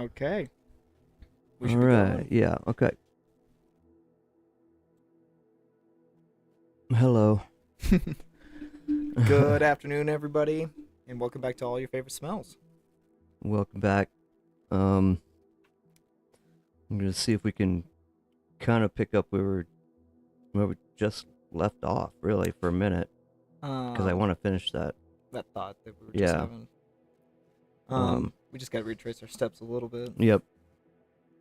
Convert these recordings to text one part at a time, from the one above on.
Okay. We All should be right. going. Yeah. Okay. Hello. Good afternoon, everybody, and welcome back to all your favorite smells. Welcome back. I'm gonna see if we can kind of pick up where we just left off, really, for a minute, because I Um, want to finish that. that thought that we were just Yeah. having. Um. We just got to retrace our steps a little bit Yep.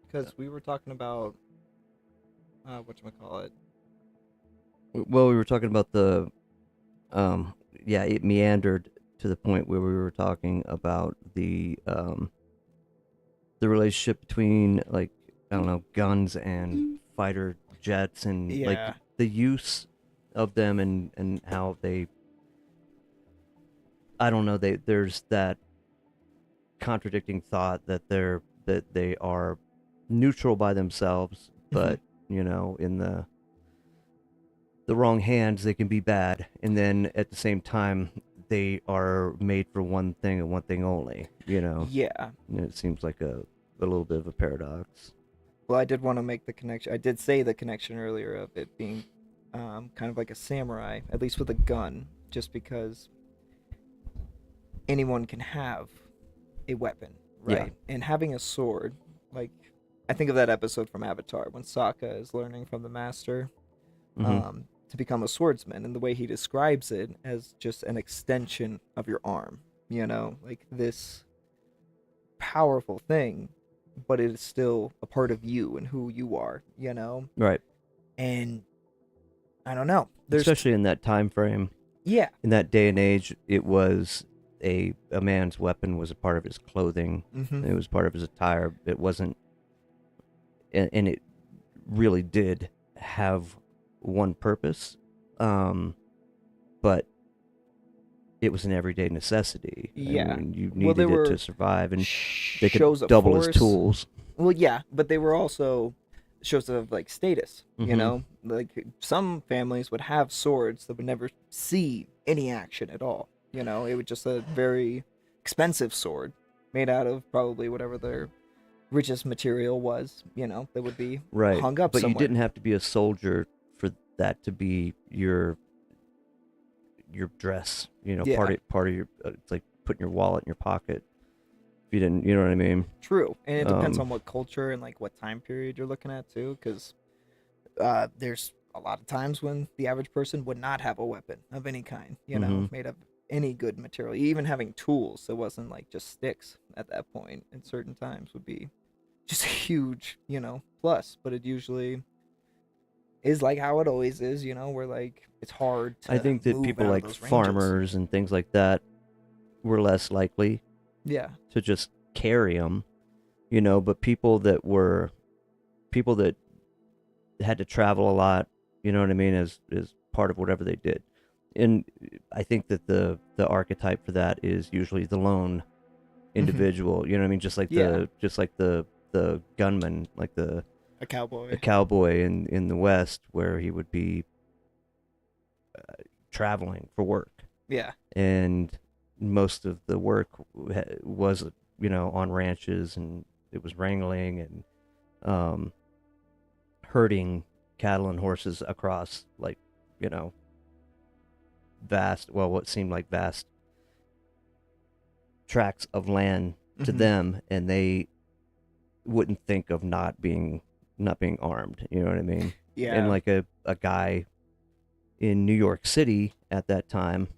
because we were talking about what call it. Well, we were talking about the. Yeah, it meandered to the point where we were talking about the relationship between, like, I don't know, guns and fighter jets, and like Yeah, the use of them, and how they, I don't know, there's that contradicting thought that they are neutral by themselves, hmm but in the wrong hands they can be bad, and then at the same time they are made for one thing and one thing only. yeah. And it seems like a little bit of a paradox. Well, I did want to make the connection. I did say the connection earlier of it being kind of like a samurai, at least with a gun, just because anyone can have a weapon, Yeah. right? And having a sword, like I think of that episode from Avatar when Sokka is learning from the master Mm-hmm. to become a swordsman, and the way he describes it as just an extension of your arm, like this powerful thing, but it is still a part of you and who you are. Right. And I don't know. Especially in that time frame, Yeah, in that day and age, it was a man's weapon was a part of his clothing. mm-hmm. It was part of his attire. It wasn't, and it really did have one purpose, but it was an everyday necessity. I Yeah. mean, you Well, they needed it to were survive, and they could shows of double as force. tools. Well, yeah, but they were also shows of like status. Mm-hmm. Like some families would have swords that would never see any action at all. It would just a very expensive sword made out of probably whatever their richest material was. That would be Right, hung up but you somewhere. didn't have to be a soldier for that to be your dress. Yeah, Part of your. It's like putting your wallet in your pocket. If you didn't, you know what I mean. true, and it depends Um, on what culture and like what time period you're looking at too, because there's a lot of times when the average person would not have a weapon of any kind, mm-hmm. made of any good material. Even having tools, it wasn't like just sticks at that point. At certain times, would be just a huge, plus. But it usually is like how it always is, where like it's hard I to think that move people out of like those ranges. farmers and things like that were less likely Yeah. to just carry them, but people that had to travel a lot, you know what I mean, as part of whatever they did. And I think that the archetype for that is usually the lone hmm individual, you know what I mean, Yeah. just like the gunman, like A the cowboy. cowboy in the West, where he would be traveling for work, Yeah. and most of the work was on ranches, and it was wrangling and um, herding cattle and horses across, like, you know what seemed like vast tracts of land to hmm them, and they wouldn't think of not being armed, you know what I mean. And Yeah. like a guy in New York City at that time,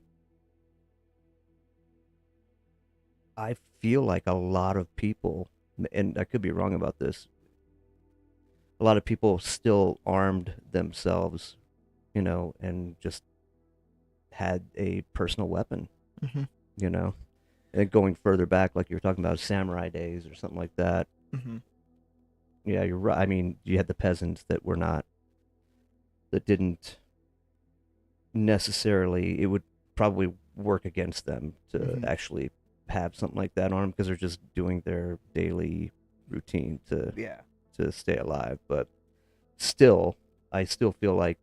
I feel like a lot of people, and I could be wrong about this, a lot of people still armed themselves, and just had a personal weapon, hmm you know. And going further back, like you were talking about samurai days or something like that. hmm Yeah, you're right. I mean, you had the peasants that didn't necessarily, it would probably work against them to hmm actually have something like that on them, because they're just doing their daily routine Yeah. to stay alive. But still, I still feel like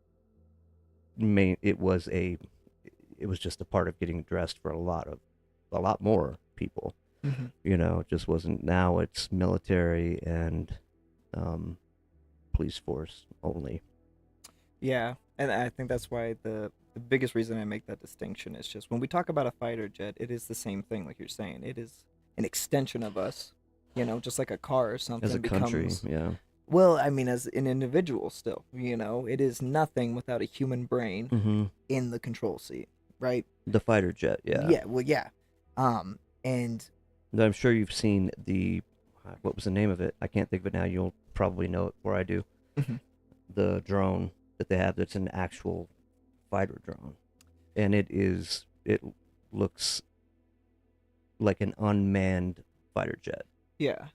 it was just a part of getting dressed for a lot more people. Hmm. It just wasn't. Now it's military and um, police force only. Yeah, and I think that's why the biggest reason I make that distinction is just when we talk about a fighter jet, it is the same thing, like you're saying. It is an extension of us, just like a car or As a something country, becomes. yeah. Well, I mean, as an individual, still, it is nothing without a human brain Hmm. in the control seat, right? The fighter jet, yeah. Yeah, well, yeah, and And I'm sure you've seen the what was the name of it? I can't think of it now. You'll probably know it before I do. mhm, The drone that they have that's an actual fighter drone, and it looks like an unmanned fighter jet. yeah,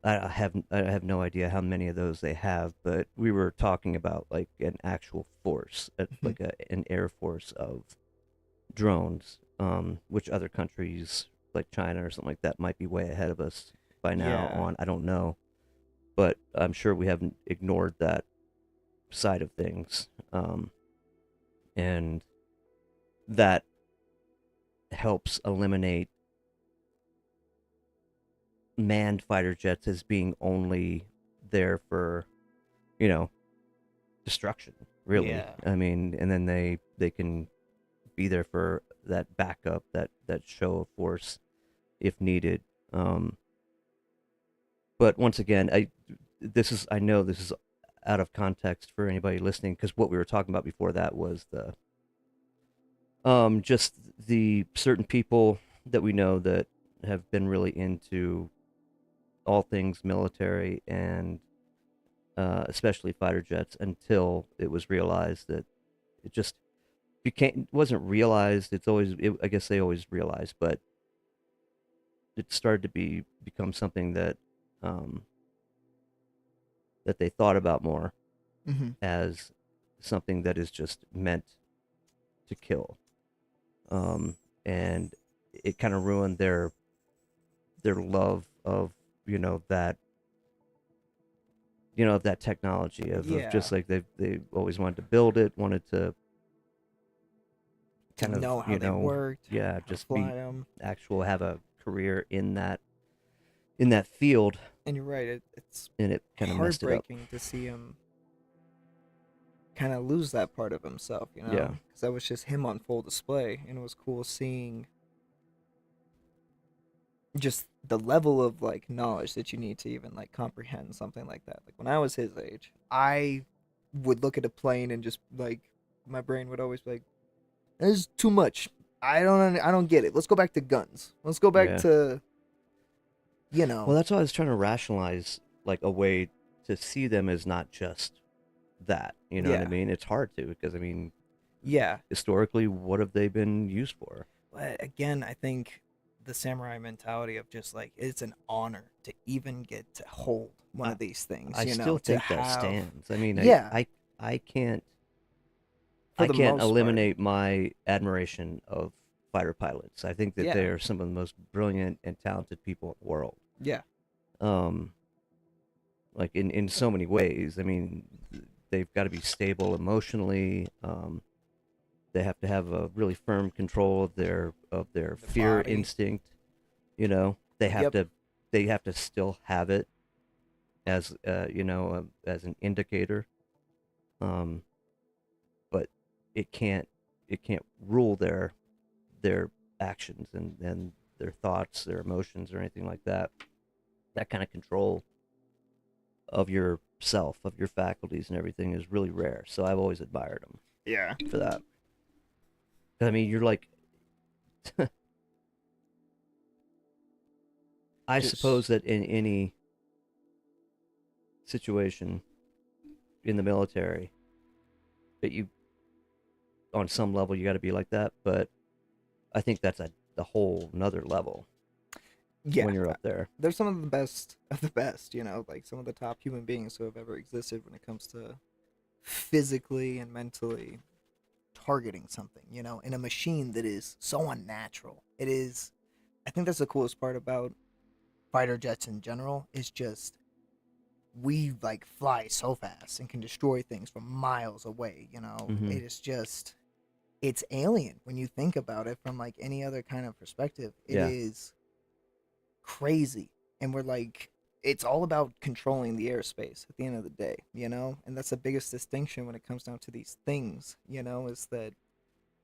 I have no idea how many of those they have, but we were talking about like an actual force, mhm, like an air force of drones, which other countries like China or something like that might be way ahead of us by now yeah, on. I don't know, but I'm sure we haven't ignored that side of things, and that helps eliminate manned fighter jets as being only there for, you know, destruction. Really, yeah, I mean, and then they can be there for that backup, that show of force if needed. But once again, I know this is out of context for anybody listening because what we were talking about before that was the just the certain people that we know that have been really into all things military and especially fighter jets until it was realized that it just became it wasn't realized. I guess they always realized, but it started to become something um, that they thought about more hmm, as something that is just meant to kill, um, and it kind of ruined their love of that of that technology of yeah. just like they always wanted to build it, wanted to To kind of know how they worked, yeah, how to just fly be them. actual have a career in that field, And you're right, it's and it kind of messed it up. heartbreaking to see him kind of lose that part of himself, Yeah. because that was just him on full display, and it was cool seeing just the level of like knowledge that you need to even like comprehend something like that. Like when I was his age, I would look at a plane and just like my brain would always be like, "This is too much. I don't get it. Let's go back to guns. Let's go back Yeah. to Well, that's why I was trying to rationalize like a way to see them as not just that. You know what I yeah, mean? It's hard to because I mean, yeah." historically, what have they been used for? But again, I think the samurai mentality of just like it's an honor to even get to hold one I of these things, I still to think that have. stands. I mean, Yeah, I can't for I the can't most part. eliminate my admiration of fighter pilots. I think that they Yeah, are some of the most brilliant and talented people in the world. yeah, Um, like in so many ways. I mean, they've got to be stable emotionally. They have to have a really firm control of their the fear body. instinct. They have Yep. to still have it as as an indicator. Um, but it can't rule their actions and their thoughts, their emotions, or anything like that. That kind of control of yourself, of your faculties, and everything is really rare. So I've always admired them Yeah. for that. I mean, you're like, I Just suppose that in any situation in the military, that you, on some level, you got to be like that. But I think that's the whole another level yeah. when you're up there. They're some of the best of the best, like some of the top human beings who have ever existed when it comes to physically and mentally targeting something, in a machine that is so unnatural. It is I think that's the coolest part about fighter jets in general is just we like fly so fast and can destroy things from miles away. Hmm. It is just it's alien when you think about it from like any other kind of perspective. It Yeah. is crazy. And we're like, it's all about controlling the airspace at the end of the day, you know? And that's the biggest distinction when it comes down to these things, you know, is that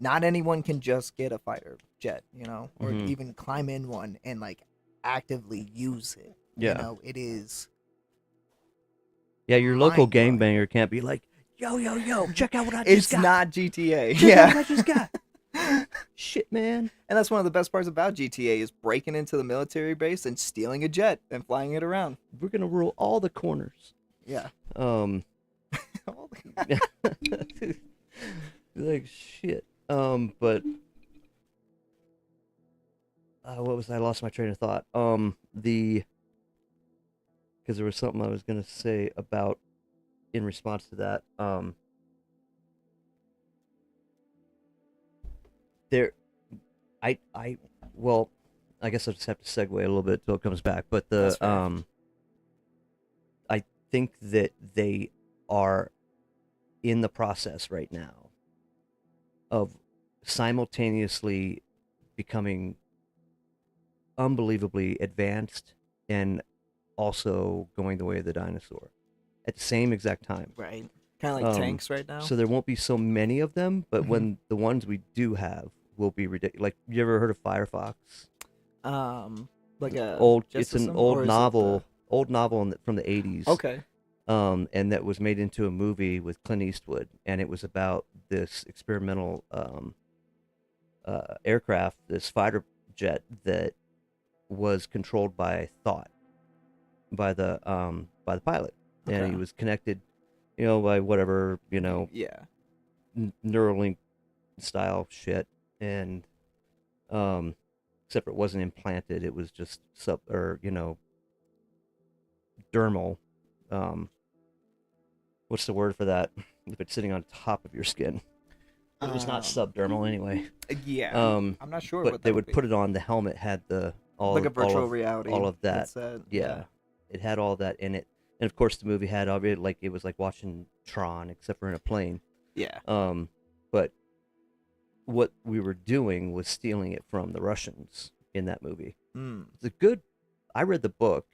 not anyone can just get a fighter jet, you know, or Hmm. even climb in one and like actively use it. You Yeah. know, it is Yeah, your local mind blowing. gangbanger can't be like, yo, yo, yo, check out what I just It's got. not GTA. Check out Yeah. what I just got. Shit, man. And that's one of the best parts about GTA is breaking into the military base and stealing a jet and flying it around. We're gonna rule all the corners. Yeah. Um, like shit. But what was I lost my train of thought? The because there was something I was gonna say about in response to that. There, I, well, I guess I'll just have to segue a little bit till it comes back. But That's the fair. I think that they are in the process right now of simultaneously becoming unbelievably advanced and also going the way of the dinosaur at the same exact time. Right. Kind of like tanks right now. So there won't be so many of them, but Mhm. when the ones we do have will be ridiculous. Like, you ever heard of Firefox? Like a It's an system, or is it the? old novel from the 80s. Okay. And that was made into a movie with Clint Eastwood, and it was about this experimental aircraft, this fighter jet that was controlled by thought, by the pilot, and he Okay. was connected, by whatever, Yeah. Neuralink style shit, and except for it wasn't implanted, it was just dermal. Um, what's the word for that? If it's sitting on top of your skin, but it was not Um. subdermal anyway. Yeah. Um, I'm not sure but what they that would would be. put it on the helmet. Had the Like a virtual all reality of that. headset. Yeah. Yeah, it had all that in it, and of course the movie had all of it. Like, it was like watching Tron, except for in a plane. Yeah. But what we were doing was stealing it from the Russians in that movie. Mm. It's a good. I read the book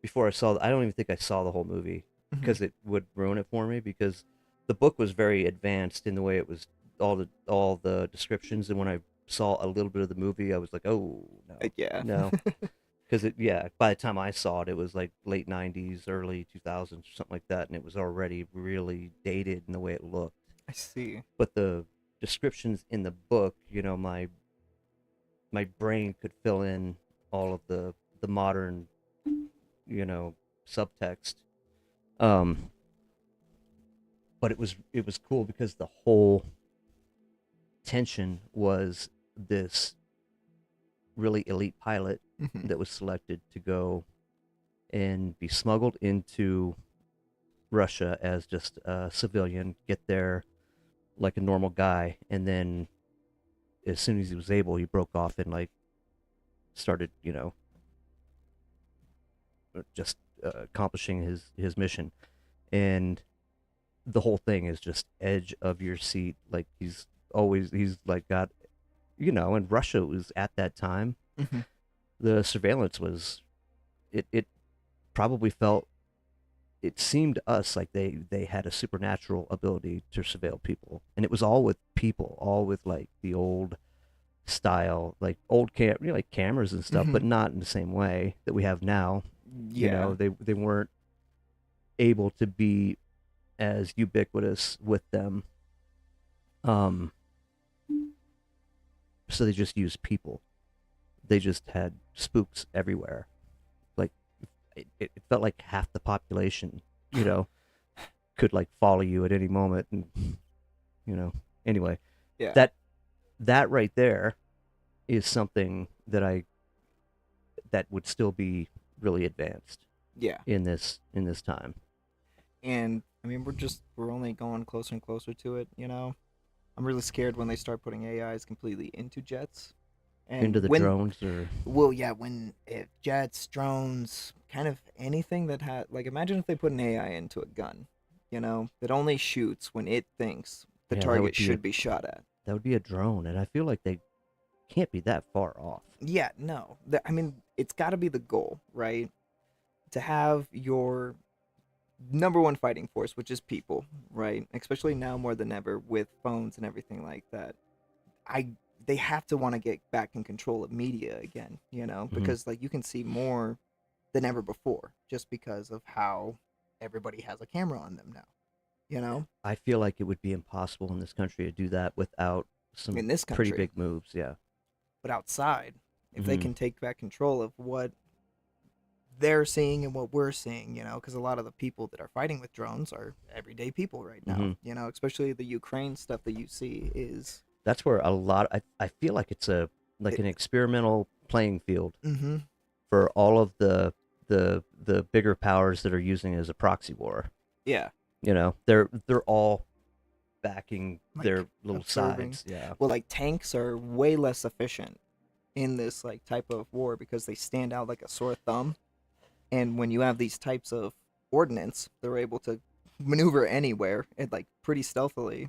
before I saw. I don't even think I saw the whole movie Mhm. because it would ruin it for me. Because the book was very advanced in the way it was all the descriptions, and when I saw a little bit of the movie, I was like, oh no, Yeah. no, because by the time I saw it, it was like late '90s, early 2000s, or something like that, and it was already really dated in the way it looked. I see. But the descriptions in the book, my brain could fill in all of the modern, you know, subtext. Um, but it was cool because the whole tension was this really elite pilot Mhm. that was selected to go and be smuggled into Russia as just a civilian, get there like a normal guy, and then as soon as he was able, he broke off and like started, just accomplishing his mission. And the whole thing is just edge of your seat. Like, he's like got, and Russia was at that time, Mhm. the surveillance was, it probably felt, it seemed to us like they had a supernatural ability to surveil people, and it was all with people, all with like the old style, like old like cameras and stuff, but Mhm. not in the same way that we have now. Yeah. They weren't able to be as ubiquitous with them. Um, so they just used people. They just had spooks everywhere. Like, it felt like half the population, you know, could like follow you at any moment, and anyway, Yeah. that that right there is something that would still be really advanced Yeah. in this time. And I mean, we're only going closer and closer to it. You know, I'm really scared when they start putting AIs completely into jets. Into And the when, drones, or well, yeah, when if jets, drones, kind of anything that had, like, imagine if they put an AI into a gun, you know, that only shoots when it thinks the yeah, that target would be a should be shot at. that would be a drone, and I feel like they can't be that far off. Yeah, no. I mean, it's got to be the goal, right? To have your number one fighting force, which is people, right? Especially now more than ever with phones and everything like that. I They have to want to get back in control of media again, Hmm. because like you can see more than ever before just because of how everybody has a camera on them now, you know? I feel like it would be impossible in this country to do that without some In this pretty country, big moves. Yeah. but outside, if they Hmm. can take back control of what they're seeing and what we're seeing, because a lot of the people that are fighting with drones are everyday people right now, Hmm. especially the Ukraine stuff that you see is That's where a lot. I feel like it's a like it, an experimental playing field mm-hmm, for all of the bigger powers that are using it as a proxy war. yeah, They're all backing like their little observing. sides. Yeah. Well, like tanks are way less efficient in this like type of war because they stand out like a sore thumb. And when you have these types of ordnance, they're able to maneuver anywhere and like pretty stealthily.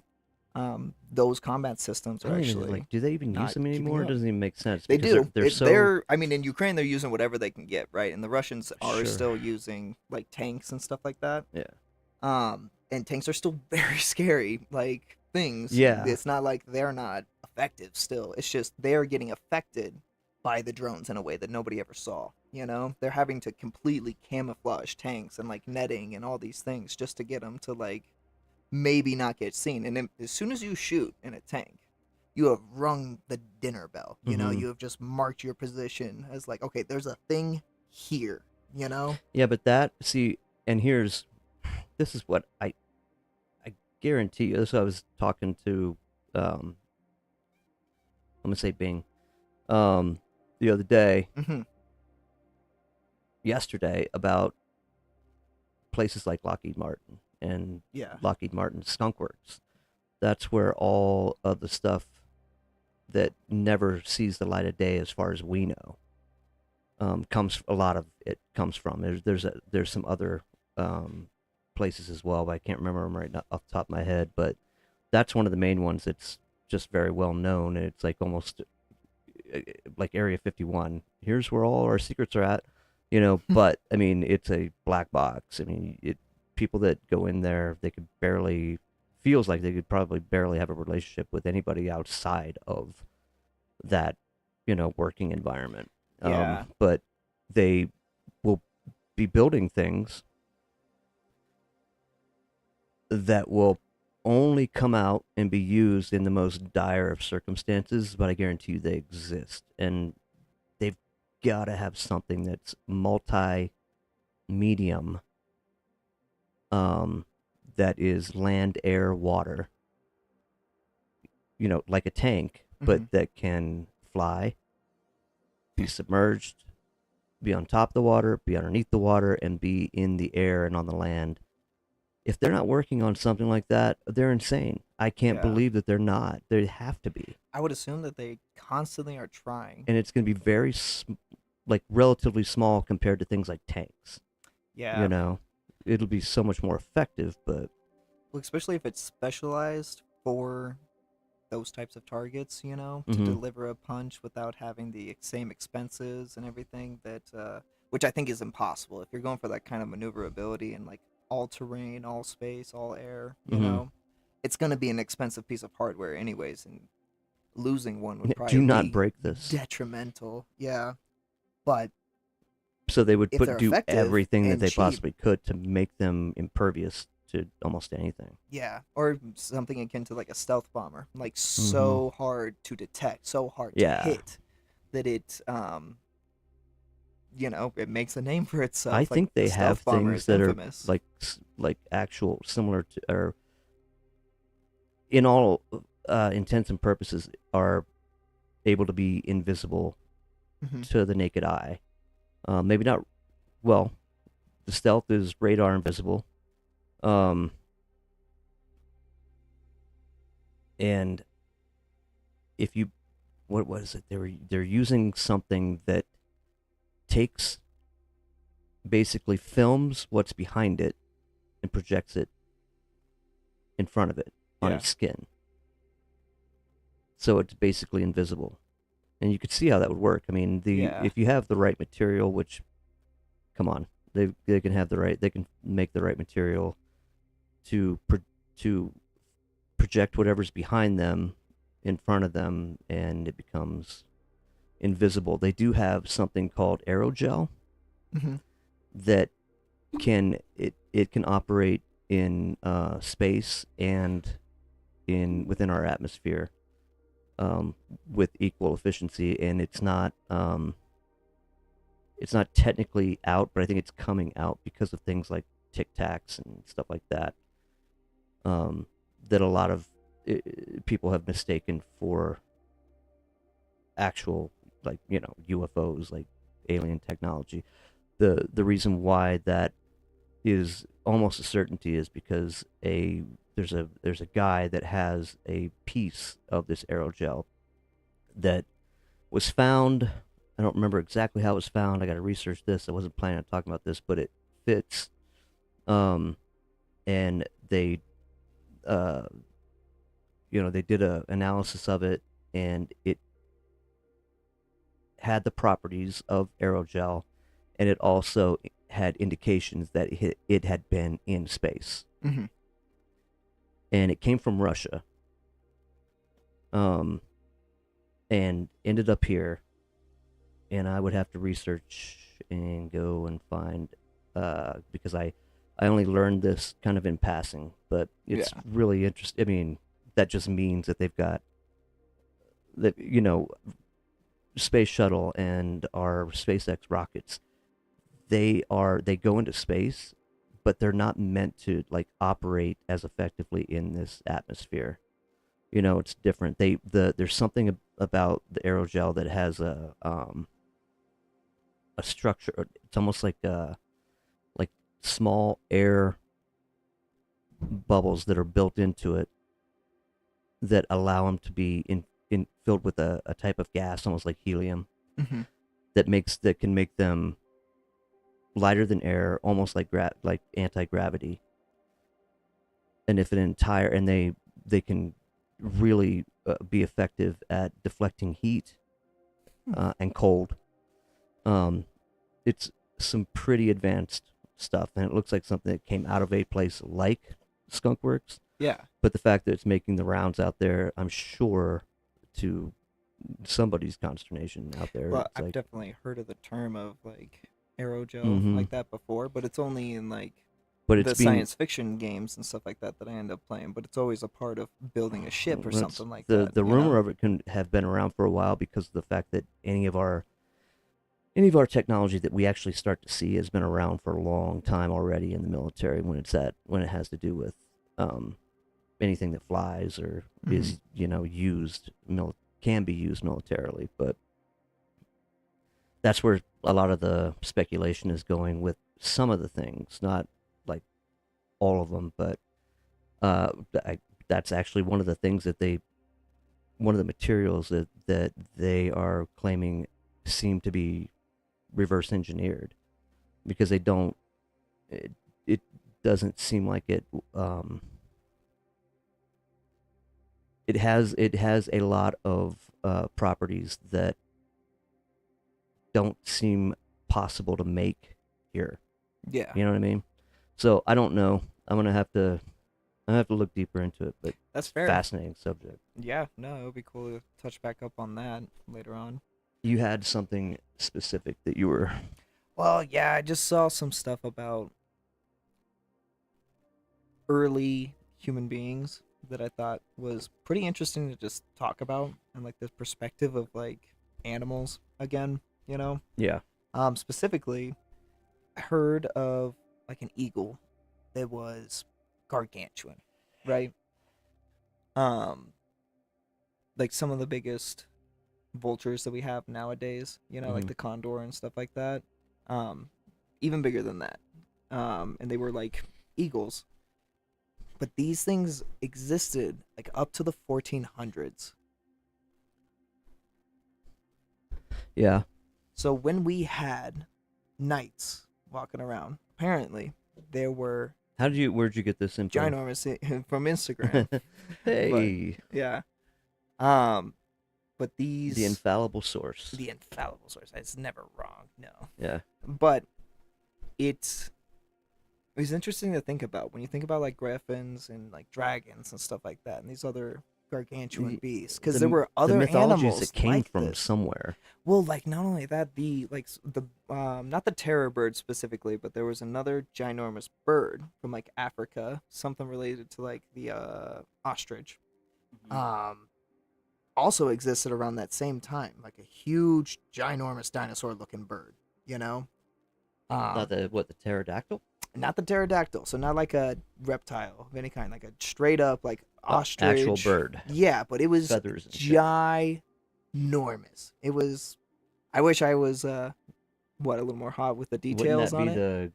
Those combat systems I are don't even actually like. Do they even use not them keeping anymore? It up. doesn't even make sense They because do. they're so They're. I mean, in Ukraine, they're using whatever they can get, right? And the Russians are sure. still using like tanks and stuff like that. Yeah. And tanks are still very scary, like things. Yeah. It's not like they're not effective still. It's just they're getting affected by the drones in a way that nobody ever saw. They're having to completely camouflage tanks and like netting and all these things just to get them to like maybe not get seen. And then as soon as you shoot in a tank, you have rung the dinner bell. Hmm. You have just marked your position as like, okay, there's a thing here. Yeah, but that see, and here's this is what I guarantee you. This is what I was talking to um I'm gonna say Bing the other day, Mm-hmm. yesterday, about places like Lockheed Martin and Yeah. Lockheed Martin Skunk Works. That's where all of the stuff that never sees the light of day, as far as we know, comes. A lot of it comes from. There's some other um, places as well, but I can't remember them right now off the top of my head. But that's one of the main ones that's just very well known, and it's like almost like Area 51. Here's where all our secrets are at. But I mean, it's a black box. I mean, people that go in there, they could barely feels like they could probably barely have a relationship with anybody outside of that, working environment. Yeah. But they will be building things that will only come out and be used in the most dire of circumstances, but I guarantee you they exist. And they've got to have something that's multi medium, um, that is land, air, water, like a tank, but Mm-hmm. that can fly, be submerged, be on top of the water, be underneath the water, and be in the air and on the land. If they're not working on something like that, they're insane. I can't Yeah. believe that they're not. They have to be. I would assume that they constantly are trying. And it's going to be like relatively small compared to things like tanks. You Yeah. know, it'll be so much more effective, but Well, especially if it's specialized for those types of targets, to hmm deliver a punch without having the same expenses and everything that, which I think is impossible. If you're going for that kind of maneuverability and like all terrain, all space, all air, hmm it's going to be an expensive piece of hardware, anyways, and losing one would do probably not be break this. detrimental. Yeah. But So they would if they're do effective everything that and they cheap, possibly could to make them impervious to almost anything. yeah, or something akin to like a stealth bomber, like Hmm. so hard to detect, so hard to Yeah, hit that it makes a name for I itself. Like think the they have stealth bomber things is that are infamous. like actual similar to, or in all intents and purposes, are able to be invisible Hmm. to the naked eye. Maybe not. Well, the stealth is radar invisible. Um, and if you, what was it? They're using something that takes basically films what's behind it and projects it in front of it on Yeah. its skin. So it's basically invisible. and you could see how that would work. I mean, the Yeah. if you have the right material, which, come on, they can have the right, they can make the right material to to project whatever's behind them in front of them, and it becomes invisible. They do have something called aerogel Hmm. that it can operate in space and in within our atmosphere, with equal efficiency, and it's not technically out, but I think it's coming out because of things like Tic Tacs and stuff like that. That a lot of people have mistaken for actual, like, UFOs, like alien technology. The reason why that is almost a certainty is because there's a guy that has a piece of this aerogel that was found. I don't remember exactly how it was found. I got to research this. I wasn't planning on talking about this, but it fits. Um, and uh, they did a analysis of it, and it had the properties of aerogel, and it also had indications that it had been in space, Hmm. and it came from Russia, um, and ended up here. And I would have to research and go and find, because I only learned this kind of in passing, but it's Yeah. really interesting. I mean, that just means that they've got that, space shuttle and our SpaceX rockets. They go into space, but they're not meant to like operate as effectively in this atmosphere. It's different. There's something about the aerogel that has a structure. It's almost like small air bubbles that are built into it that allow them to be in filled with a type of gas, almost like helium, Hmm. that can make them lighter than air, almost like anti-gravity. And if an entire and they can really be effective at deflecting heat and cold. Um, it's some pretty advanced stuff, and it looks like something that came out of a place like Skunkworks. Yeah. But the fact that it's making the rounds out there, I'm sure, to somebody's consternation out there, Well, it's I've like, definitely heard of the term of like aerogel mm-hmm. like that before, but it's only in like But it's the being science fiction games and stuff like that I end up playing. But it's always a part of building a ship or that's something like the that, the you rumor know? of it can have been around for a while because of the fact that any of our technology that we actually start to see has been around for a long time already in the military when it has to do with um, anything that flies or Hmm. is used can be used militarily. But that's where a lot of the speculation is going with some of the things, not like all of them, but uh, I, that's actually one of the things one of the materials that they are claiming seem to be reverse engineered because they don't it doesn't seem like um it has a lot of properties that don't seem possible to make here. Yeah, You know what I mean? So I don't know. I'm gonna have to look deeper into it, but that's it's a fair. fascinating subject. Yeah, no, it would be cool to touch back up on that later on. You had something specific that you were. Well, yeah, I just saw some stuff about early human beings that I thought was pretty interesting to just talk about and like the perspective of like animals again, you know? Yeah. Specifically, I heard of like an eagle that was gargantuan, right? Um, like some of the biggest vultures that we have nowadays, like Hmm. the condor and stuff like that. Um, Even bigger than that. And they were like eagles. But these things existed like up to the 1400s. Yeah. So when we had knights walking around, apparently there were Where'd you get this info? ginormous from Instagram. But Hey. yeah. Um but The these infallible source. the infallible source. It's never wrong. No, Yeah. but it's it's interesting to think about when you think about like griffins and like dragons and stuff like that, and these other gargantuan The beasts, because there the were the other mythology is animals it came like from this. somewhere. Well, like not only that, the like the not the terror bird specifically, but there was another ginormous bird from like Africa, something related to like the ostrich. Mhm. Um, also existed around that same time, like a huge, ginormous dinosaur-looking bird. You know, Not um, the pterodactyl? not the pterodactyl, so not like a reptile of any kind, like a straight up like Actual ostrich. bird. Yeah, but it was Feathers and shit. ginormous. It was. I wish I was a little more hot with the Wouldn't details that on be it.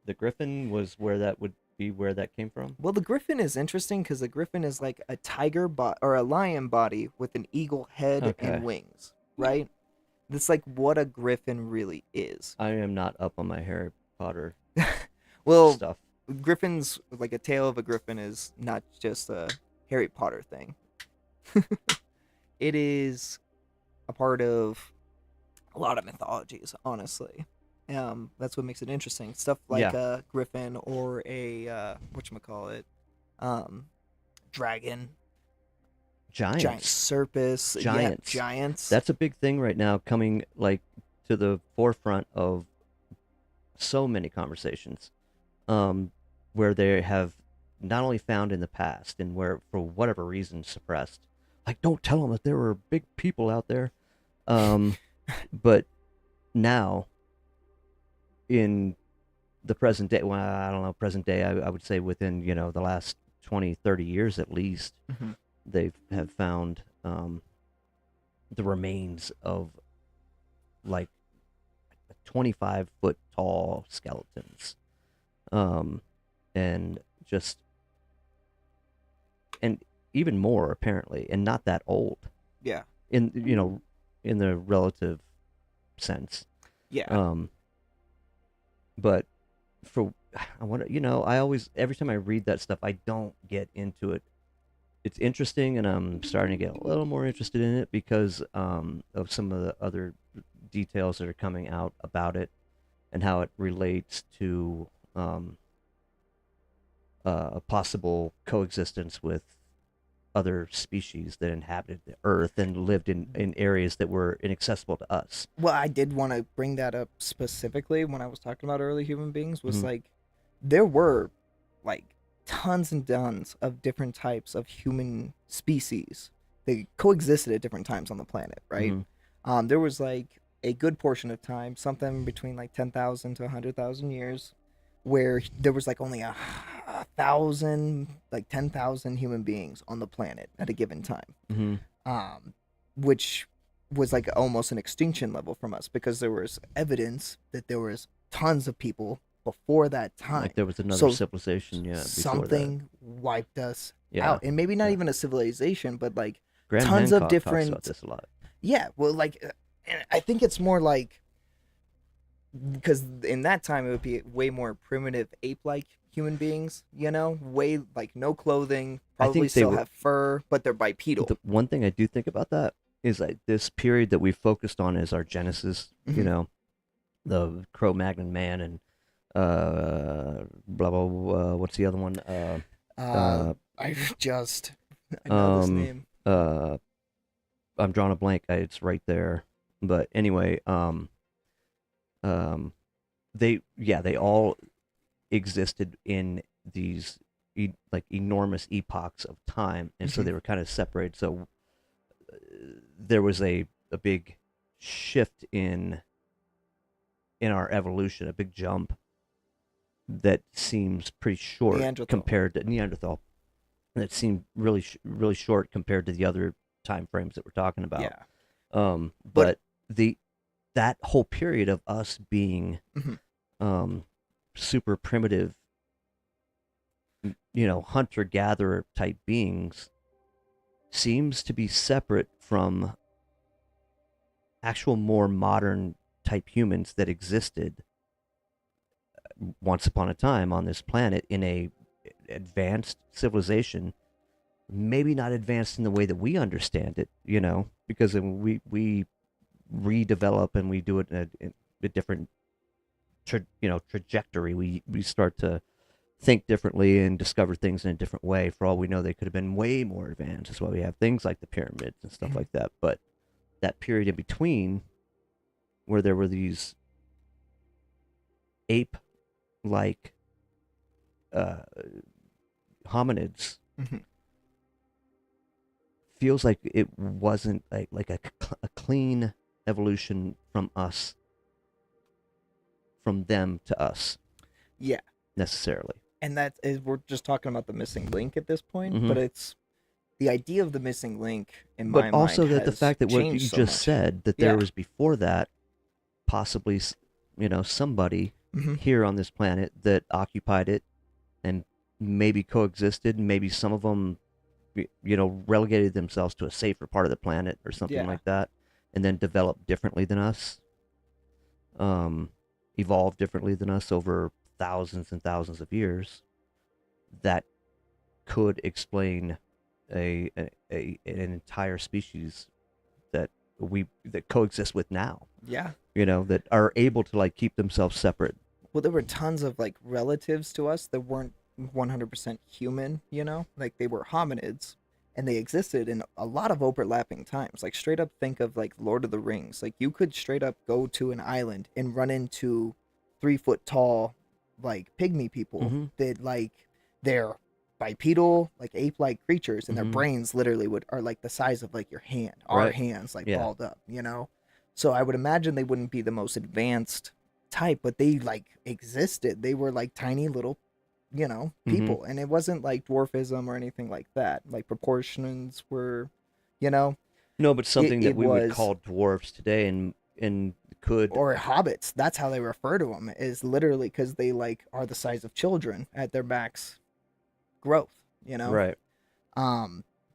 the griffin was where that would be where that came from? Well, the griffin is interesting because the griffin is like a tiger or a lion body with an eagle head and Okay. wings, right? That's like what a griffin really is. I am not up on my Harry Potter Well, stuff. griffins, like a tail of a griffin, is not just a Harry Potter thing. It is a part of a lot of mythologies, honestly. That's what makes it interesting. Stuff like Yeah. a griffin or a whatchamacallit, um, dragon, giant Giants. surpus, yeah, Giants. giants. That's a big thing right now coming like to the forefront of so many conversations. Um where they have not only found in the past and where for whatever reason suppressed. Like don't tell them that there were big people out there. Um but now in the present day, well, I don't know, present day, I would say within, the last 20, 30 years at least, Mhm. they have found the remains of like 25-foot tall skeletons. Um, and just, and even more apparently, and not that old Yeah, in the relative sense. yeah. Um, but for I want to, I always every time I read that stuff, I don't get into it. It's interesting, and I'm starting to get a little more interested in it because of some of the other details that are coming out about it and how it relates to a possible coexistence with other species that inhabited the earth and lived in areas that were inaccessible to us. Well, I did want to bring that up specifically when I was talking about early human beings. Was Hmm. like there were like tons and tons of different types of human species. They coexisted at different times on the planet, right? Hmm. There was like a good portion of time, something between like 10,000 to 100,000 years, where there was like only a thousand, like 10,000 human beings on the planet at a given time. Hmm. Um, which was like almost an extinction level from us because there was evidence that there was tons of people before that time. Like there was another So civilization, yeah, before that. something wiped us Yeah, out, and maybe not yeah. even a civilization, but like Graham tons of Hancock talks about different. this a lot. Yeah, well, like, and I think it's more like because in that time it would be way more primitive ape-like human beings, way like no clothing, I probably think they still were have fur, but they're bipedal. the one thing I do think about that is like this period that we focused on as our genesis, Hmm. the Cro-Magnon man and blah blah, what's the other one? Uh, I just I know this um, name. uh, I'm drawing a blank. It's right there. But anyway, um, they all existed in these like enormous epochs of time, and so Hmm. they were kind of separated. So uh, there was a big shift in our evolution, a big jump that seems pretty short Neanderthal. compared to Neanderthal. That seemed really short compared to the other time frames that we're talking about. Yeah, but But the that whole period of us being mhm, um, super primitive, hunter gatherer type beings seems to be separate from actual more modern type humans that existed once upon a time on this planet in a advanced civilization maybe not advanced in the way that we understand it, because we redevelop and we do it in a different trajectory. We start to think differently and discover things in a different way. For all we know, they could have been way more advanced. That's why we have things like the pyramids and stuff Mhm. like that. But that period in between, where there were these ape-like uh, hominids, Mhm. feels like it wasn't like a clean evolution from us, from them to us Yeah, necessarily. and that is we're just talking about the missing link at this point, Hmm. but it's the idea of the missing link in But my mind also that the has fact that what changed you so just much. said, that there Yeah. was before that possibly somebody Hmm. here on this planet that occupied it and maybe coexisted, maybe some of them relegated themselves to a safer part of the planet or something Yeah. like that, and then developed differently than us, um, evolved differently than us over thousands and thousands of years. That could explain an entire species that we that coexist with now. Yeah. That are able to like keep themselves separate. Well, there were tons of like relatives to us that weren't 100% human, like they were hominids and they existed in a lot of overlapping times. Like straight up think of like Lord of the Rings. Like you could straight up go to an island and run into 3 foot tall like pygmy people Mm-hmm. that like they're bipedal, like ape like creatures, and their Mm-hmm. brains literally would are like the size of like your hand. Our Right. hands like Yeah. balled up. So I would imagine they wouldn't be the most advanced type, but they like existed. They were like tiny little, Mm-hmm. people, and it wasn't like dwarfism or anything like that. Like proportions were, you know, No, but it something that it we would was call dwarfs today, and could. or hobbits. That's how they refer to them. Is literally because they like are the size of children at their max growth. You know, Right.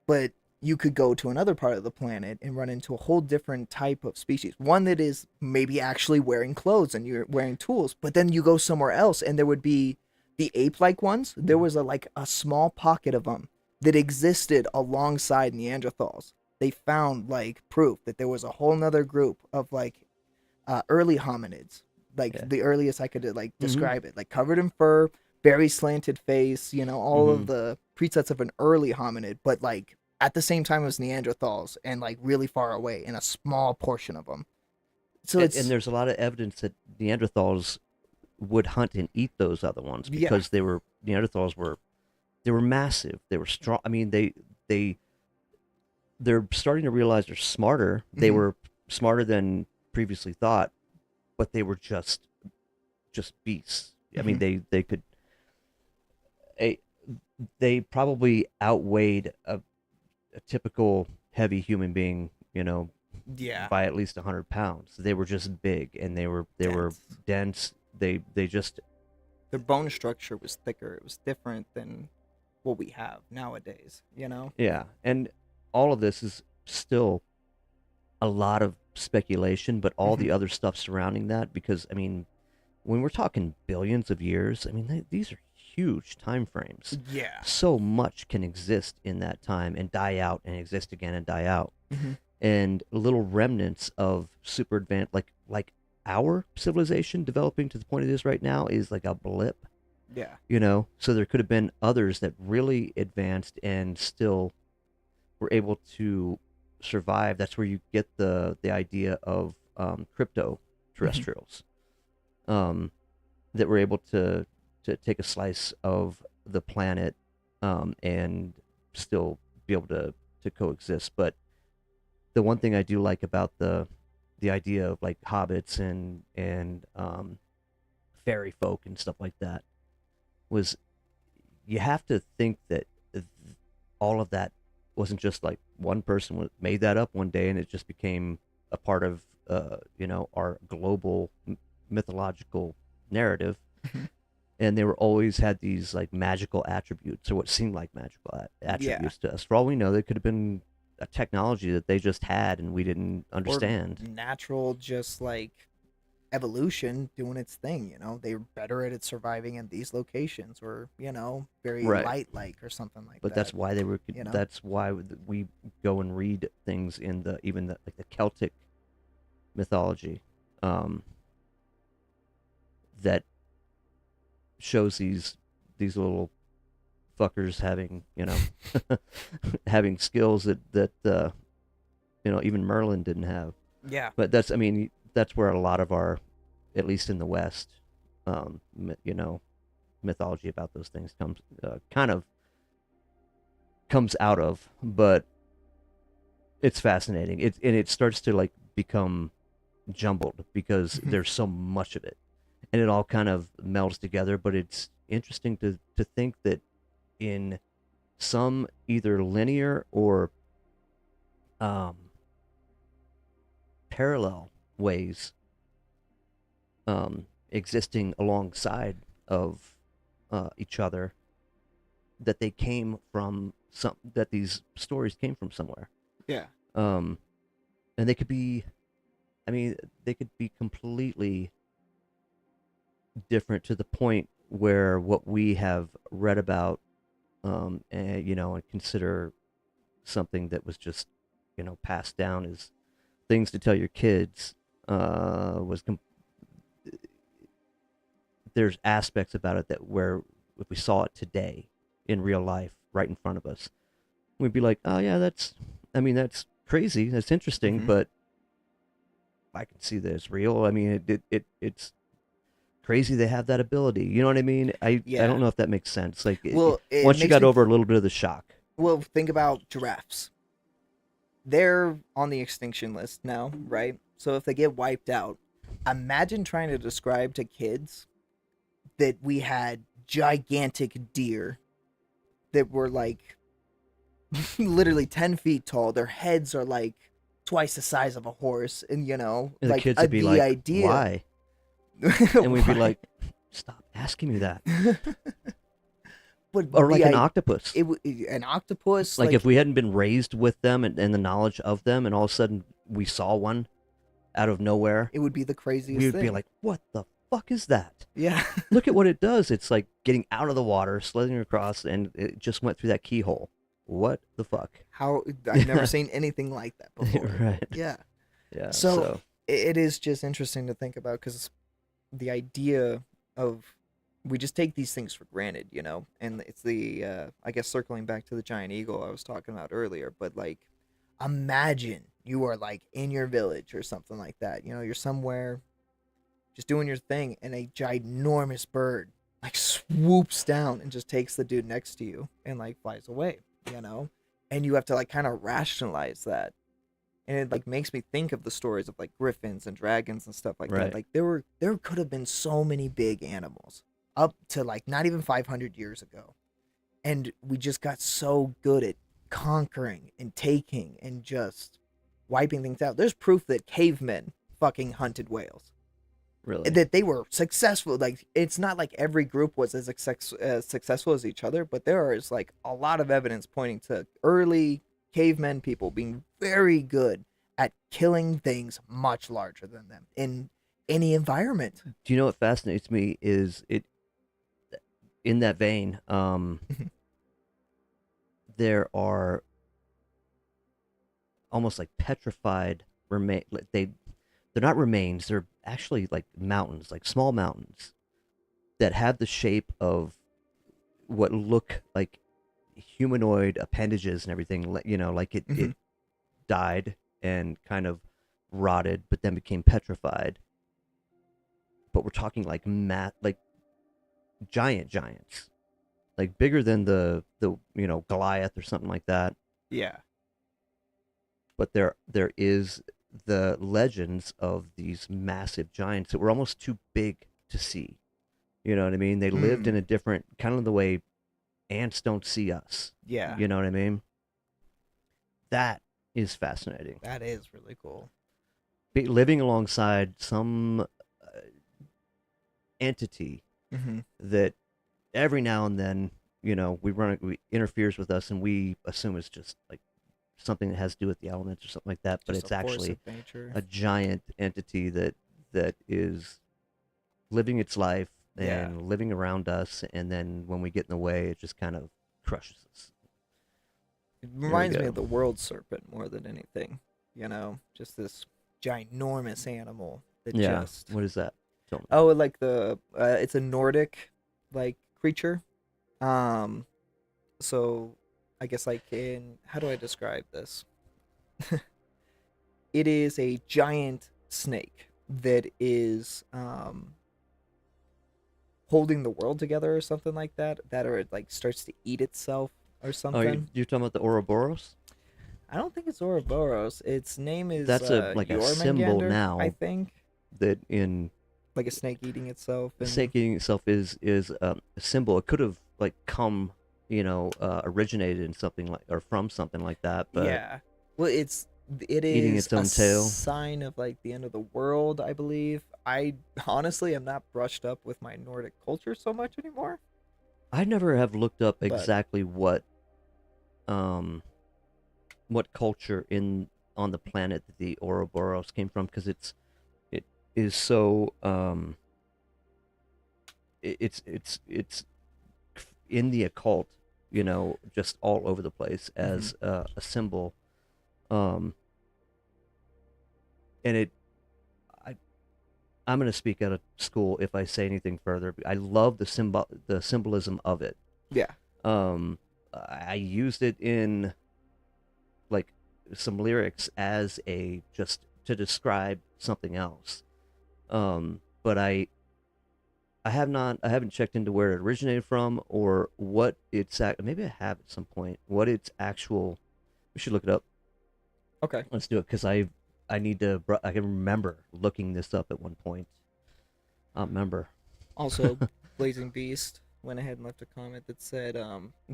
but you could go to another part of the planet and run into a whole different type of species. One that is maybe actually wearing clothes and you're wearing tools, but then you go somewhere else and there would be the ape-like ones. There was like a small pocket of them that existed alongside Neanderthals. They found like proof that there was a whole nother group of like early hominids, like Yeah. the earliest I could like Mm-hmm. describe it, like covered in fur, very slanted face, all Mm-hmm. of the presets of an early hominid, but like at the same time as Neanderthals and like really far away in a small portion of them. So And it's there's a lot of evidence that Neanderthals would hunt and eat those other ones yeah. because they were massive. They were strong. I mean, they they're starting to realize they're smarter. They Hmm. were smarter than previously thought, but they were just beasts. I mean, Hmm. they could a, they probably outweighed a typical heavy human being, Yeah. by at least 100 pounds. They were just big and they were Dense. dense. They just Their bone structure was thicker. It was different than what we have nowadays. yeah. And all of this is still a lot of speculation, but all Hmm. the other stuff surrounding that, because I mean, when we're talking billions of years, I mean, these are huge time frames. Yeah. So much can exist in that time and die out and exist again and die out. Hmm. And little remnants of super advanced, like our civilization developing to the point it is right now, is like a blip. Yeah. So there could have been others that really advanced and still were able to survive. That's where you get the idea of crypto Hmm. terrestrials, um, that were able to take a slice of the planet, and still be able to coexist. But the one thing I do like about the idea of like hobbits and fairy folk and stuff like that was, you have to think that all of that wasn't just like one person made that up one day and it just became a part of our global mythological narrative. Hmm. And they were always had these like magical attributes, or what seemed like magical Yeah. attributes to us. For all we know, they could have been a technology that they just had and we didn't Or understand. natural, just like evolution doing its thing. They're better at it surviving in these locations, or very Right. light like or something like But that. that's why they were. You know. That's why we go and read things in the even the like the Celtic mythology, um, that shows these little fuckers having having skills that even Merlin didn't have. Yeah. But that's, I mean, that's where a lot of our, at least in the West, mythology about those things comes kind of comes out of. But it's fascinating. It starts to like become jumbled because there's so much of it, and it all kind of melds together. But it's interesting to think that in some either linear or um, parallel ways, existing alongside of each other, that they came from that these stories came from somewhere. Yeah. um, and they could be, I mean, they could be completely different to the point where what we have read about, and consider something that was just, passed down as things to tell your kids, was there's aspects about it that where if we saw it today in real life right in front of us, we'd be like, oh yeah, I mean, that's crazy, that's interesting, Hmm. but I can see that it's real. I mean, it's crazy they have that ability. You know what I mean? I don't Yeah. know if that makes sense. Like Well, it once you makes got me. over a little bit of the shock. Well, think about giraffes. They're on the extinction list now, right? So if they get wiped out, imagine trying to describe to kids that we had gigantic deer that were like literally 10 feet tall. Their heads are like twice the size of a horse. And, And the like kids would be the like, idea. "Why?" And we'd be Why? like, "Stop asking me that." But Or like an octopus. an octopus, Like if like we hadn't been raised with them and the knowledge of them, and all of a sudden we saw one out of nowhere, it would be the we craziest would be thing. like, "What the fuck is that?" Yeah. Look at what it does. It's like getting out of the water, slithering across, and it just went through that keyhole. What the fuck? How I've never seen anything like that before. Right. Yeah. Yeah. So So it is just interesting to think about because the idea of we just take these things for granted, and it's the I guess circling back to the giant eagle I was talking about earlier, but like imagine you are like in your village or something like that. You're somewhere just doing your thing, and a ginormous bird like swoops down and just takes the dude next to you and like flies away, you know? And you have to like kind of rationalize that. And it like makes me think of the stories of like griffins and dragons and stuff like that. right. Like there could have been so many big animals up to like not even 500 years ago. And we just got so good at conquering and taking and just wiping things out. There's proof that cavemen fucking hunted whales, Really. that they were successful. Like it's not like every group was as successful as each other, but there is like a lot of evidence pointing to early cavemen people being very good at killing things much larger than them in any environment. Do you know what fascinates me is it in that vein? There are almost like petrified remain. Like they're not remains. They're actually like mountains, like small mountains that have the shape of what look like humanoid appendages and everything. Like it Hmm. died and kind of rotted, but then became petrified. But we're talking like like giants, like bigger than the Goliath or something like that. Yeah. But there is the legends of these massive giants that were almost too big to see. You know what I mean? They lived in Mm. a different kind of the way ants don't see us. Yeah. You know what I mean? That is fascinating. That is really cool. Living alongside some entity Hmm. that every now and then, we interferes with us, and we assume it's just like something that has to do with the elements or something like that, but Just a it's force actually of nature. a giant entity that that is living its life Yeah. and living around us, and then when we get in the way, it just kind of crushes us. It There we reminds me go. of the world serpent more than anything. Just this ginormous animal that Yeah. just What is that? Tell me. oh, like the it's a Nordic like creature. Um, so I guess like in how do I describe this? It is a giant snake that is holding the world together or something like that. That or it like starts to eat itself or Oh, something. you're talking about the Ouroboros? I don't think it's Ouroboros. Its name is That's a like a symbol Jormungandr, I now think. that in Like a snake eating itself and snake eating itself is a symbol. It could have like come, originated in something like or from something like that, but yeah. Well, it eating is its a own tail. sign of like the end of the world, I believe. I honestly am not brushed up with my Nordic culture so much anymore, I never have looked up but exactly um what culture in on the planet that the Ouroboros came from because it is so it's in the occult, just all over the place mhm. as a symbol. Um, and I, I'm going to speak out of school if I say anything further. I love the symbolism of it. Yeah. I used it in like some lyrics as a just to describe something else. But I haven't checked into where it originated from or what maybe I have at some point what its actual. We should look it up. Okay. Let's do it because I need to. I can remember looking this up at one point. I remember. Also, Blazing Beast went ahead and left a comment that said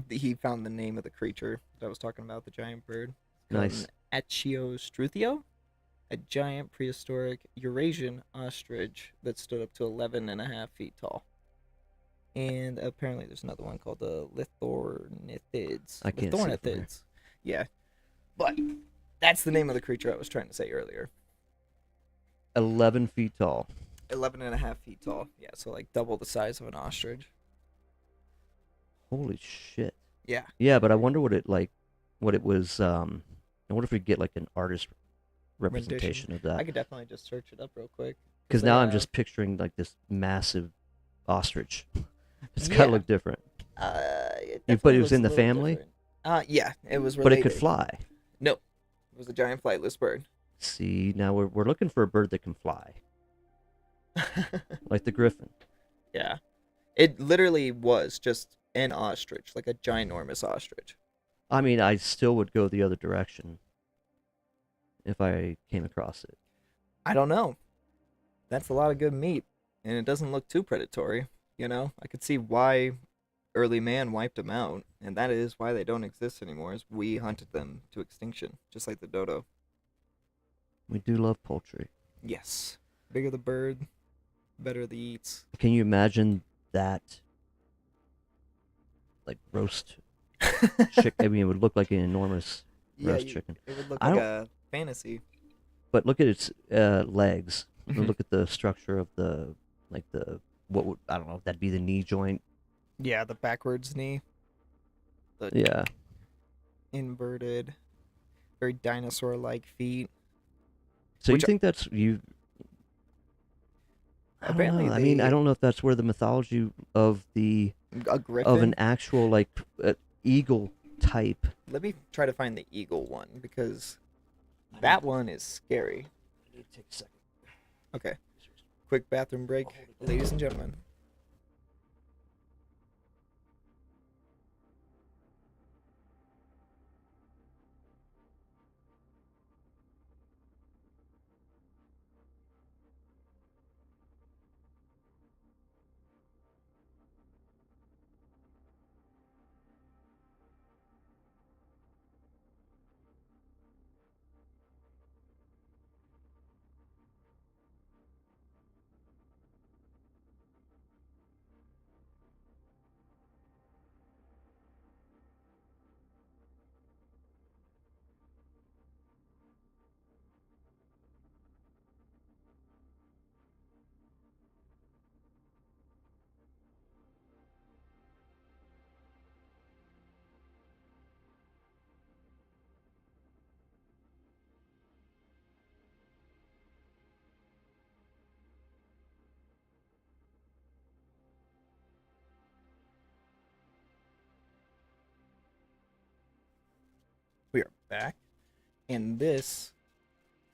he found the name of the creature that I was talking about, the giant bird. It's called an Nice. Achiostruthio, a giant prehistoric Eurasian ostrich that stood up to 11.5 feet tall. And apparently there's another one called the Lithornithids. I can't see from here. Lithornithids. Yeah. But that's the name of the creature I was trying to say earlier. 11 feet tall. 11.5 feet tall. Yeah, so like double the size of an ostrich. Holy shit. Yeah. Yeah, but I wonder what it was. I wonder if we get like an artist Rendition. representation of I that. could definitely just search it up real quick. Because Because they now I'm have. just picturing like this massive ostrich. It's got to Yeah. look different. It But definitely it was looks a in the little family. different. Yeah, it was But it could related. fly. No, it was a giant flightless bird. See, now we're looking for a bird that can fly, like the griffin. Yeah. It literally was just an ostrich, like a ginormous ostrich. I mean, I still would go the other direction if I came across it. I don't know. That's a lot of good meat, and it doesn't look too predatory. I could see why early man wiped them out, and that is why they don't exist anymore. Is we hunted them to extinction, just like the dodo. We do love poultry. Yes, bigger the bird, better the eats. Can you imagine that, like roast chicken? I mean, it would look like an enormous Yeah, roast chicken. it would look I like don't. a fantasy. But look at its legs. Mhm. Look at the structure of what would I don't know if that'd be the knee joint. Yeah, the backwards knee, the Yeah. inverted, very dinosaur-like feet. So you Which think that's you? I don't apparently know. I mean, I they don't know if that's where the mythology a of an griffin. actual like eagle type. Let me try to find the eagle one because that one is scary. I need to take a second. Okay, quick bathroom break, ladies and gentlemen. back. And this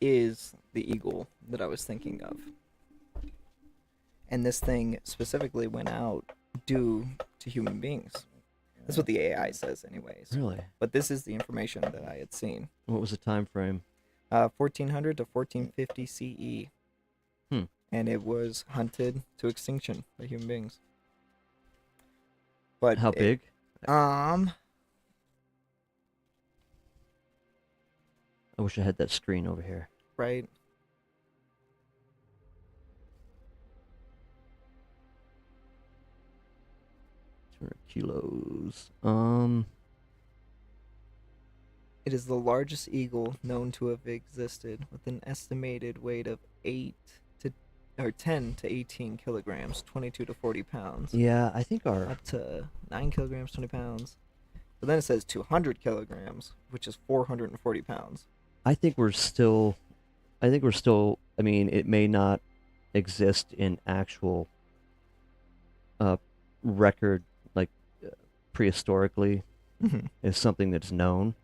is the eagle that I was thinking of. And this thing specifically went out due to human beings. That's what the AI says, anyways. Really? But this is the information that I had seen. What was the time frame? 1400 to 1450 CE. Hmm. And it was hunted to extinction by human beings. But How big? I I wish I had that screen over here. right. 200 kilos. It is the largest eagle known to have existed, with an estimated weight of 10 to 18 kilograms, 22 to 40 pounds. Yeah, I think our Up to 9 kilograms, 20 pounds. But then it says 200 kilograms, which is 440 pounds. I think we're still. I mean, it may not exist in actual record, like prehistorically, is something that's known.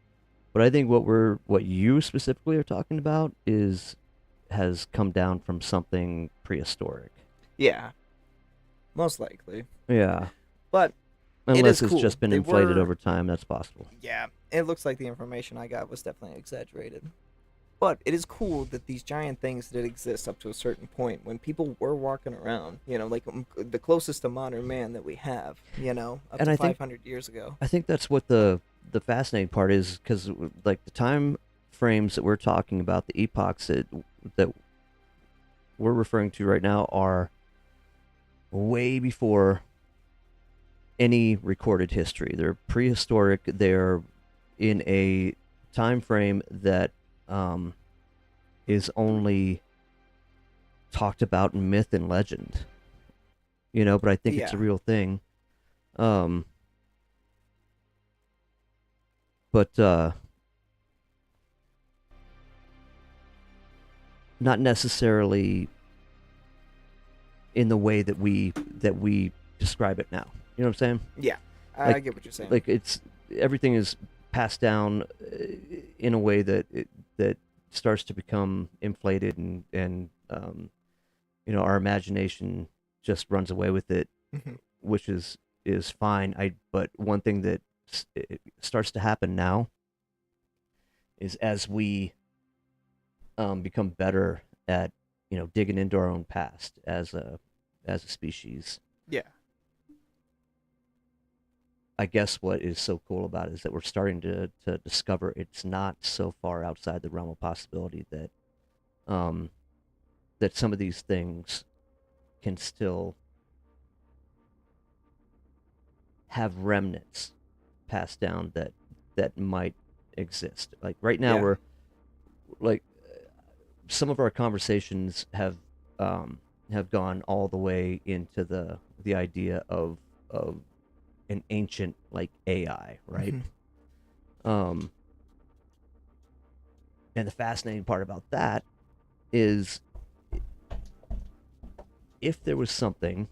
But I think what you specifically are talking about has come down from something prehistoric. Yeah, most likely. Yeah. But Unless it's cool. just been They inflated were- over time, that's possible. yeah, it looks like the information I got was definitely exaggerated. But it is cool that these giant things did exist up to a certain point when people were walking around, like the closest to modern man that we have, up And to I think- 500 years ago. I think that's what the fascinating part is, because like the time frames that we're talking about, the epochs that we're referring to right now are way before any recorded history. They're prehistoric. They're in a time frame that is only talked about in myth and legend. But I think it's a Yeah. real thing. But not necessarily in the way that we describe it now. You know what I'm saying? Yeah, I Like- get what you're saying. Like everything is passed down in a way that starts to become inflated, and our imagination just runs away with it, Mhm. which is fine. But one thing that it starts to happen now is, as we become better at digging into our own past as a species. Yeah. I guess what is so cool about it is that we're starting to discover it's not so far outside the realm of possibility that that some of these things can still have remnants passed down that might exist. Like right now, Yeah. we're like some of our conversations have gone all the way into the idea of an ancient like AI, right? Mhm. And the fascinating part about that is, if there was something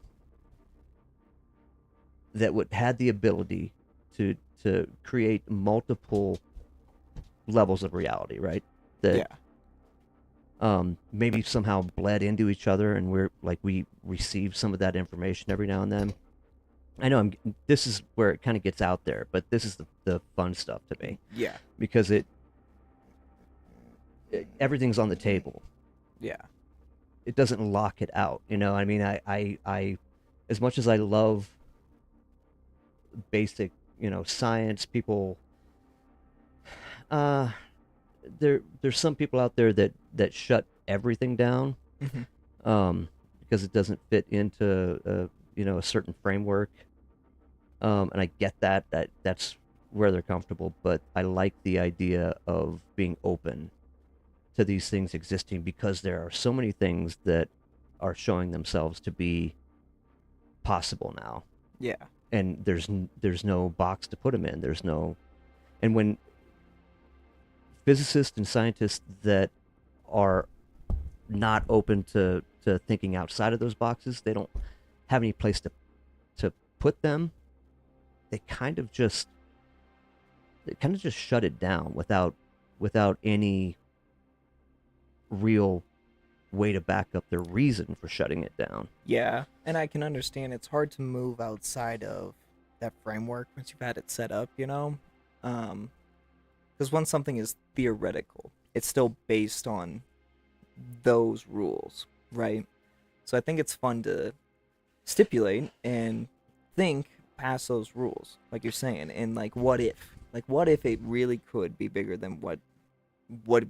that had the ability to create multiple levels of reality, right? That Yeah. maybe somehow bled into each other, and we receive some of that information every now and then. I know this is where it kind of gets out there, but this is the fun stuff to me, Yeah. because everything's on the table. Yeah. It doesn't lock it out. I mean, I as much as I love basic, science, people, there's some people out there that shut everything down, Mhm. because it doesn't fit into a certain framework. And I get that's where they're comfortable, but I like the idea of being open to these things existing, because there are so many things that are showing themselves to be possible now, Yeah. and there's no box to put them in. And when physicists and scientists that are not open to thinking outside of those boxes, they don't have any place to put them. They kind of just shut it down without without any real way to back up their reason for shutting it down. Yeah, and I can understand it's hard to move outside of that framework once you've had it set up, you know? Because once something is theoretical, it's still based on those rules, right? So I think it's fun to stipulate and think past those rules, like you're saying, and like what if it really could be bigger than what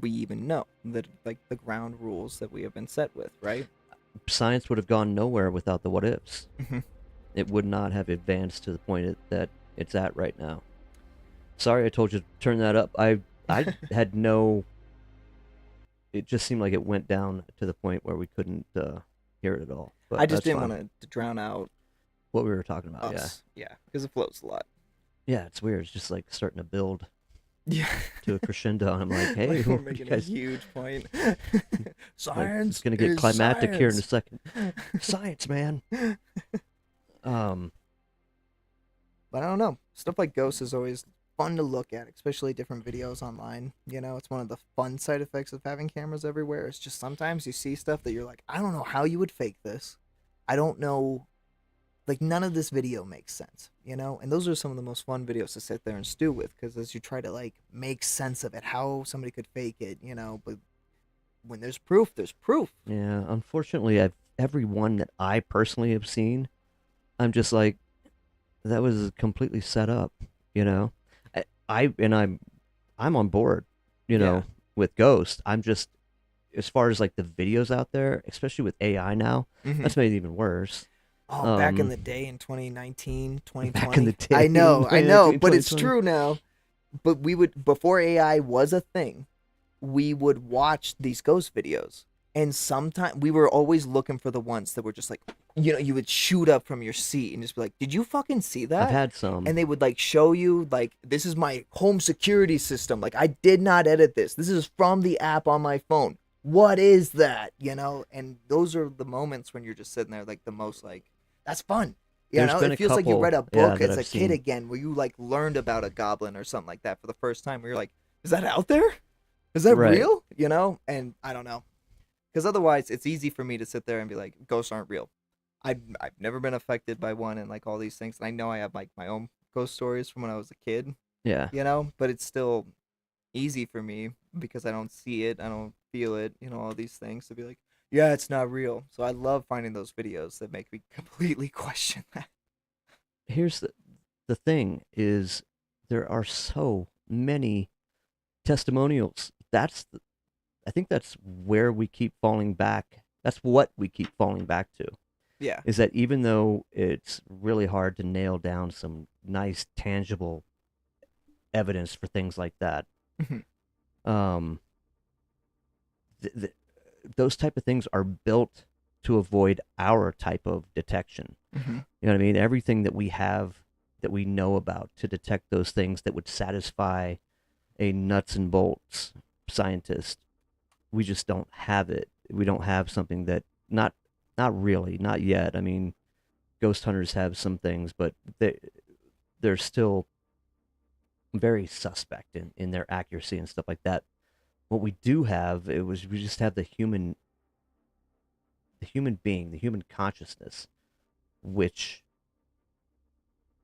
we even know, that like the ground rules that we have been set with, right? Science would have gone nowhere without the what ifs. Mm-hmm. It would not have advanced to the point that it's at right now. Sorry, I told you to turn that up. I had no. It just seemed like it went down to the point where we couldn't hear it at all. I But just that's didn't fine. want to drown out What we were talking about, us, yeah, because it floats a lot. yeah, it's weird. It's just like starting to build Yeah, to a crescendo, and I'm like, hey, like we're you making a guys, huge point. like, Science it's gonna get is climactic here in a science. second. Science, man. Um, But I don't know. Stuff like ghosts is always fun to look at, especially different videos online. You know, it's one of the fun side effects of having cameras everywhere. It's just sometimes you see stuff that you're like, I don't know how you would fake this. I don't know. Like, none of this video makes sense, you know? And those are some of the most fun videos to sit there and stew with, because as you try to, like, make sense of it, how somebody could fake it, you know? But when there's proof, there's proof. yeah, unfortunately, every one that I personally have seen, I'm just like, that was completely set up, you know. I'm on board, you Yeah. know, with Ghost. I'm just as far as like the videos out there, especially with AI now, Mm-hmm. that's made it even worse. Oh, back in Um, the day in 2019, back in the 2020. day, in I know, 2019, but it's 2020. true now. But we would, before AI was a thing, we would watch these ghost videos. And sometimes we were always looking for the ones that were just like, you know, you would shoot up from your seat and just be like, did you fucking see I've that? had some. And they would like show you, like, this is my home security system. Like, I did not edit this. This is from the app on my phone. What is that? You know? And those are the moments when you're just sitting there, like, the most, like, that's fun. You There's know, been it a feels like you couple, read a yeah, book that as I've a kid seen. again, where you like learned about a goblin or something like that for the first time. Where you're like, is that out there? Is that Right. real? You know? And I don't know, because otherwise it's easy for me to sit there and be like, ghosts aren't real. I've never been affected by one and like all these things, and I know I have like my own ghost stories from when I was a kid. Yeah. You know, but it's still easy for me because I don't see it, I don't feel it. You know, all these things to be like, yeah, it's not real. So I love finding those videos that make me completely question that. Here's the thing is there are so many testimonials. I think that's where we keep falling back. That's what we keep falling back to. Yeah. Is that even though it's really hard to nail down some nice tangible evidence for things like that, Mhm. um, th- th- those type of things are built to avoid our type of detection. Mhm. You know what I mean? Everything that we have that we know about to detect those things that would satisfy a nuts and bolts scientist, we just don't have it. We don't have something that not really, not yet. I mean, ghost hunters have some things, but they're still very suspect in their accuracy and stuff like that. What we do have, we just have the human being, the human consciousness, which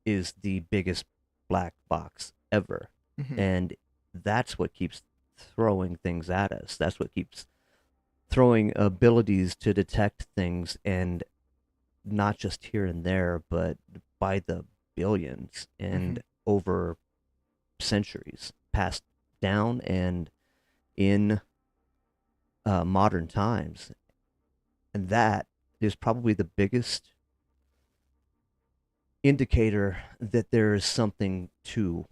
is the biggest black box ever. Mhm. And that's what keeps throwing things at us. That's what keeps throwing abilities to detect things, and not just here and there, but by the billions and Mhm. over centuries passed down and in modern times. And that is probably the biggest indicator that there is something to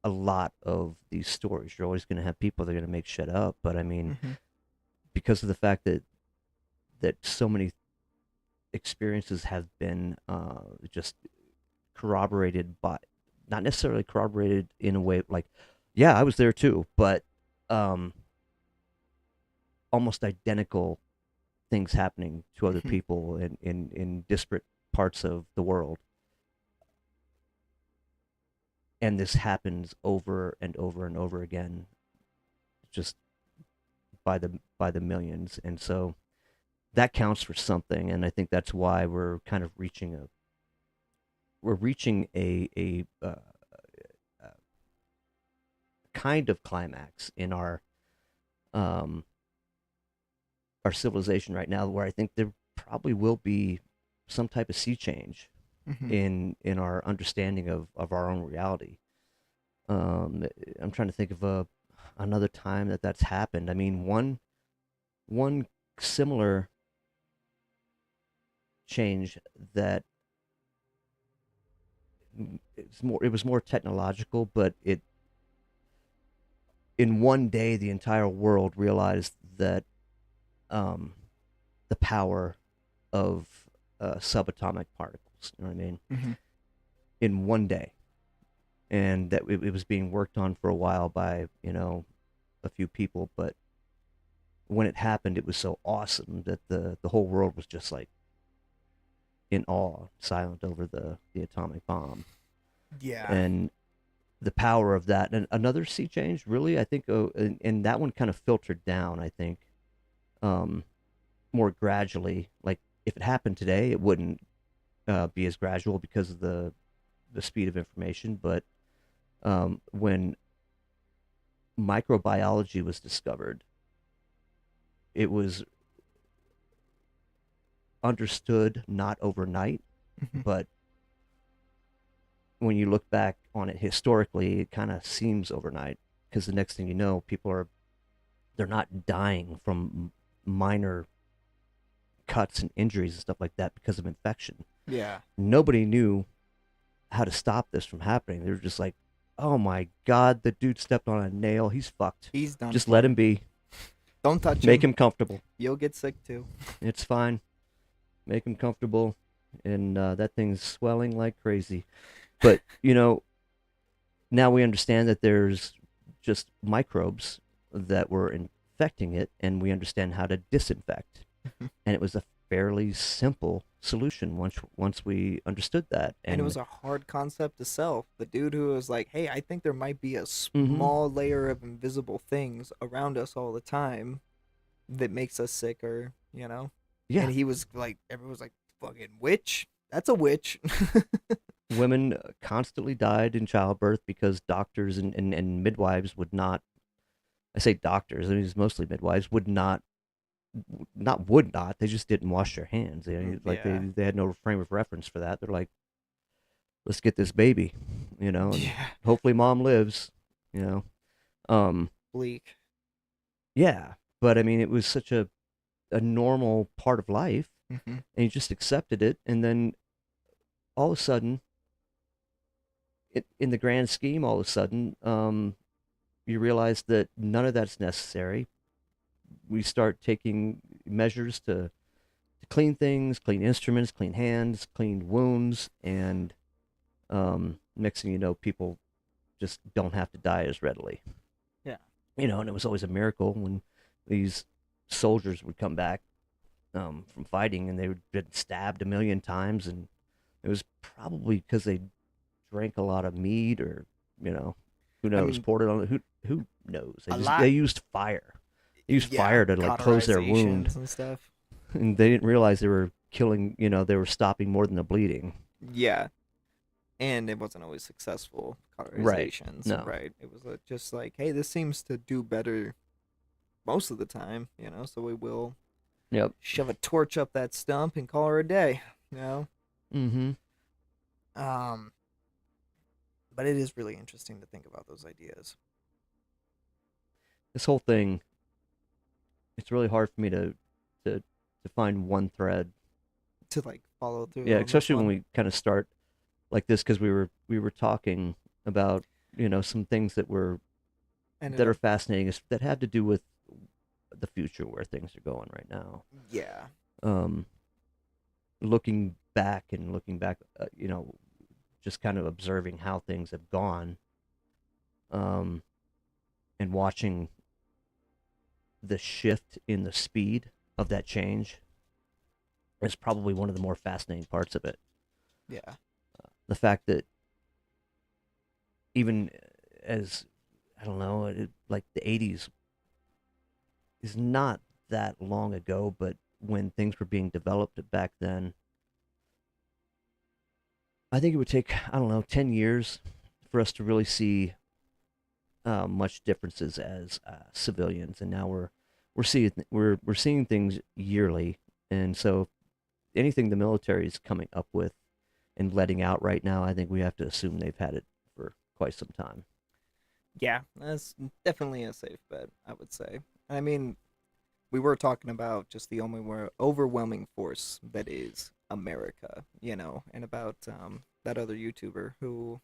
a lot of these stories. You're always going to have people that are going to make shit up, but I mean, Mhm. because of the fact that so many experiences have been just corroborated by, not necessarily corroborated in a way like, yeah, I was there too, but um, almost identical things happening to other Mhm. people in disparate parts of the world. And this happens over and over and over again. just by the millions, and so that counts for something. And I think that's why we're kind of reaching a kind of climax in um our civilization right now, where I think there probably will be some type of sea change Hmm. in our understanding of our own reality. Um, I'm trying to think of another time that's happened. I mean, one similar change that it was more technological, but it in one day the entire world realized that um, the power of subatomic particles. You know what I mean? Hmm. In one day, and that it was being worked on for a while by a few people, but when it happened, it was so awesome that the whole world was just like in awe, silent over the atomic bomb, Yeah. and the power of that. And another sea change, really, I think, and that one kind of filtered down. I think um, more gradually. Like if it happened today, it wouldn't be as gradual because of the speed of information. But when microbiology was discovered, it was understood not overnight, Hmm. but when you look back on it historically, it kind of seems overnight because the next thing you know, they're not dying from minor cuts and injuries and stuff like that because of infection. Yeah. Nobody knew how to stop this from happening. They were just like, "Oh my god, the dude stepped on a nail. He's fucked. He's done Just let for. him be. Don't touch Make him. him comfortable. You'll get sick too. It's fine. Make him comfortable." And that thing's swelling like crazy. But now we understand that there's just microbes that were infecting it, and we understand how to disinfect. And it was a fairly simple solution once we understood that. And it And was a hard concept to sell. The dude who was like, "Hey, I think there might be a mm-hmm, small layer of invisible things around us all the time that makes us sicker." yeah, And he was like, everyone was like, "Fucking witch? That's a witch." women constantly died in childbirth because doctors and midwives would not. I say doctors. I mean, it's mostly midwives would not. They just didn't wash their hands. Like Yeah. they had no frame of reference for that. They're like, let's get this baby, and Yeah. hopefully mom lives, you know. Um, Bleak. yeah, but I mean, it was such a normal part of life, Hmm. and you just accepted it, and then all of a sudden, in the grand scheme, all of a sudden, you realize that none of that's necessary. We start taking measures to clean things, clean instruments, clean hands, clean wounds, and next thing you know, people just don't have to die as readily. Yeah. And it was always a miracle when these soldiers would come back from fighting and they would been stabbed a million times, and it was probably because they drank a lot of mead, or who I knows, mean, poured it on who knows. a They lot. used fire. They used Yeah, fire to like close their wound, cauterizations and stuff. and they didn't realize they were killing. They were stopping more than the bleeding. Yeah, and it wasn't always successful Right? cauterizations, No. right? It was just like, hey, this seems to do better most of the time, so we will Yep. shove a torch up that stump and call her a day. Mm-hmm. Um, but it is really interesting to think about those ideas. This whole thing, it's really hard for me to to find one thread. To like follow through Yeah, on this especially when one. we kind of start like this, because we were talking about some things Ended that are up, fascinating that have to do with the future, where things are going right now. yeah. Um, looking back, just kind of observing how things have gone, um, and watching the shift in the speed of that change is probably one of the more fascinating parts of it. Yeah. The fact that even as I don't know, like the '80s is not that long ago, but when things were being developed back then, I think it would take, I don't know, 10 years for us to really see much differences as civilians. And now we're seeing things yearly. And so anything the military is coming up with and letting out right now, I think we have to assume they've had it for quite some time. Yeah, that's definitely a safe bet, I would say. I mean, we were talking about just the overwhelming force that is America, and about that other YouTuber who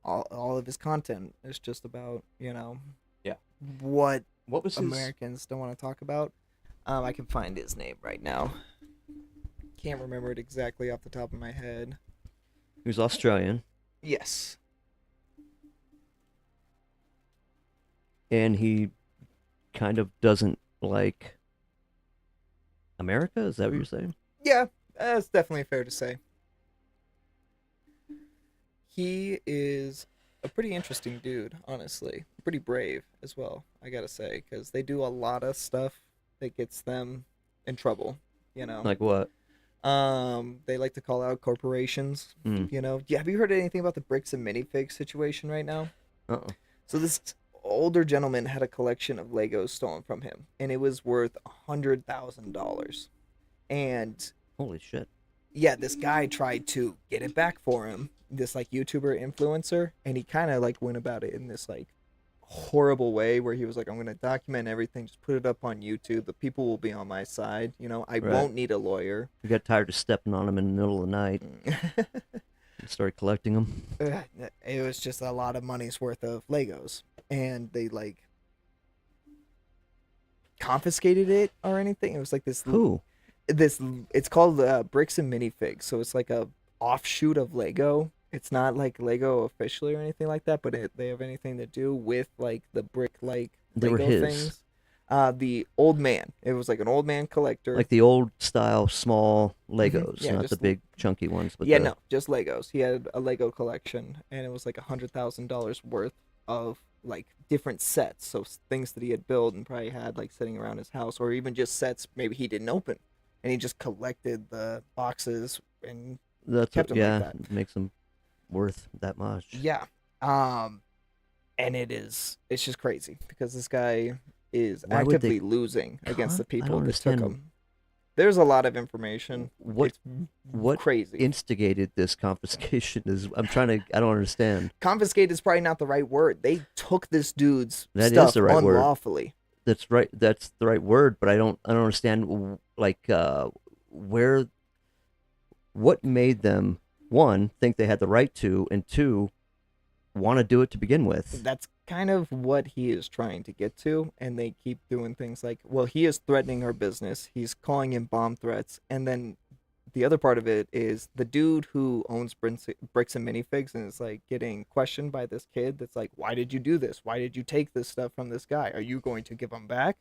all of his content is just about, Yeah. what What was his? Americans don't want to talk about. I can find his name right now. Can't remember it exactly off the top of my head. He was Australian, Yes. and he kind of doesn't like America. Is that what you're saying? Yeah, that's definitely fair to say. He is a pretty interesting dude, honestly. Pretty brave as well, I gotta say, because they do a lot of stuff that gets them in trouble. You know, Like what? they like to call out corporations. Mm. Yeah, have you heard anything about the bricks and minifigs situation right now? Uh-uh. So this older gentleman had a collection of Legos stolen from him, and it was worth $100,000. And Holy shit. yeah, this guy tried to get it back for him, this like YouTuber influencer, and he kind of like went about it in this like horrible way where he was like, I'm going to document everything, just put it up on YouTube. The people will be on my side. I Right. won't need a lawyer. We got tired of stepping on him in the middle of the night and started collecting them. It was just a lot of money's worth of Legos. And they like confiscated it or anything. It was like Who? this it's called bricks and minifigs, so it's like a offshoot of Lego. It's not like Lego officially or anything like that, but they have anything to do with like the brick like They were Lego his. things. The old man, it was like an old man collector. Like the old style small Legos, Yeah, not the just big chunky ones, but yeah, the no, just Legos. He had a Lego collection, and it was like $100,000 worth of like different sets, so things that he had built and probably had like sitting around his house, or even just sets maybe he didn't open, and he just collected the boxes and that's kept what, them like yeah, that. makes them worth that much. Yeah. Um, and it's just crazy because this guy is Why would they actively losing against the I don't people that took understand him. There's a lot of information. what It's what crazy. instigated this confiscation is I don't understand. Confiscate is probably not the right word. They took this dude's That is stuff the right word. unlawfully. That's right. That's the right word, but I don't understand like where what made them one think they had the right to, and two want to do it to begin with. That's kind of what he is trying to get to, and they keep doing things like, well, he is threatening our business. He's calling in bomb threats, and then the other part of it is the dude who owns bricks and minifigs and is like getting questioned by this kid that's like, why did you do this? Why did you take this stuff from this guy? Are you going to give them back?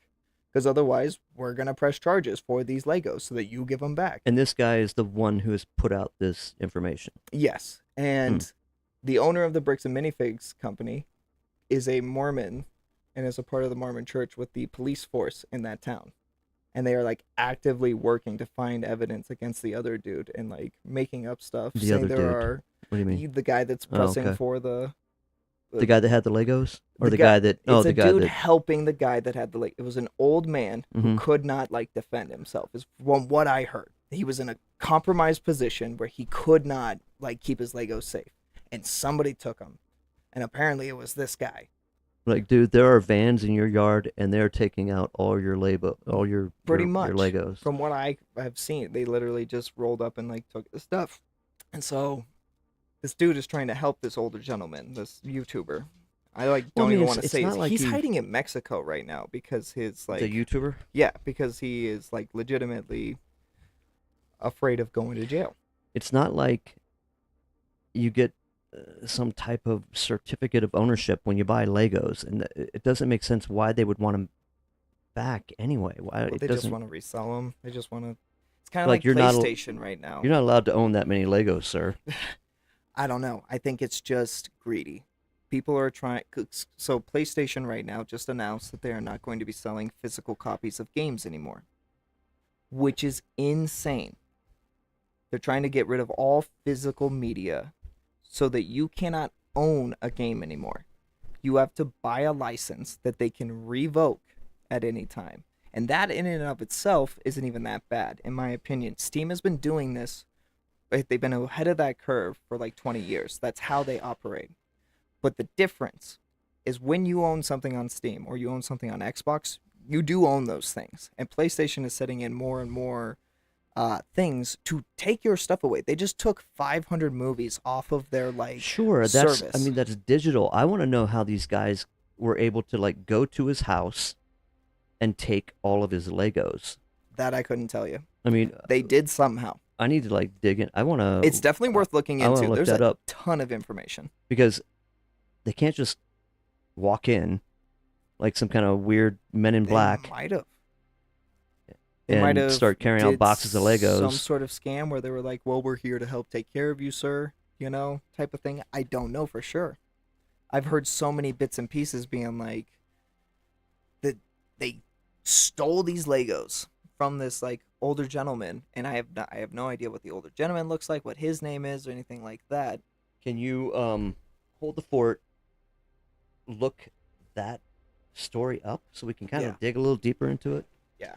Because otherwise, we're going to press charges for these Legos so that you give them back. And this guy is the one who has put out this information. Yes. Hmm. And the owner of the bricks and minifigs company is a Mormon and is a part of the Mormon church with the police force in that town. And they are like actively working to find evidence against the other dude and like making up stuff, The saying other there dude. are What do you mean? the guy that's Oh, pressing okay. for The guy that had the Legos, or the guy. guy that? Oh, It's the a guy dude that. helping the guy that had the like. It was an old man who Hmm. could not like defend himself. Is from what I heard, he was in a compromised position where he could not like keep his Legos safe, and somebody took him, and apparently it was this guy. Like, dude, there are vans in your yard, and they're taking out all your all Pretty your much, Legos. from what I have seen, they literally just rolled up and like took the stuff, and so this dude is trying to help this older gentleman, this YouTuber. I like Well, I don't mean, even want to it's say not like he's he. hiding in Mexico right now because his The like YouTuber. yeah, because he is like legitimately afraid of going to jail. It's not like you get some type of certificate of ownership when you buy Legos, and it doesn't make sense why they would want them back anyway. Why Well, it they just doesn't want to resell them. They just want to. It's kind of like like PlayStation right now. you're not allowed to own that many Legos, sir. I don't know. I think it's just greedy. People are trying. So PlayStation right now just announced that they are not going to be selling physical copies of games anymore, which is insane. They're trying to get rid of all physical media so that you cannot own a game anymore. You have to buy a license that they can revoke at any time. And that in and of itself isn't even that bad, in my opinion. Steam has been doing this. They've been ahead of that curve for like 20 years. That's how they operate. But the difference is when you own something on Steam or you own something on Xbox, you do own those things. And PlayStation is setting in more and more things to take your stuff away. They just took 500 movies off of their like Sure, I service. mean, that's digital. I want to know how these guys were able to like go to his house and take all of his Legos. That I couldn't tell you. I mean, They did somehow. I need to like dig in. It's definitely worth looking I want to into. look There's that a up ton of information. because they can't just walk in like some kind of weird Men in They Black might have. They might and have start carrying out did boxes of some Legos. sort of scam where they were like, "Well, we're here to help take care of you, sir," type of thing. I don't know for sure. I've heard so many bits and pieces being like that they stole these Legos from this like older gentleman, and I have no idea what the older gentleman looks like, what his name is, or anything like that. Can you hold the fort, look that story up so we can kind Yeah, of dig a little deeper into it? yeah.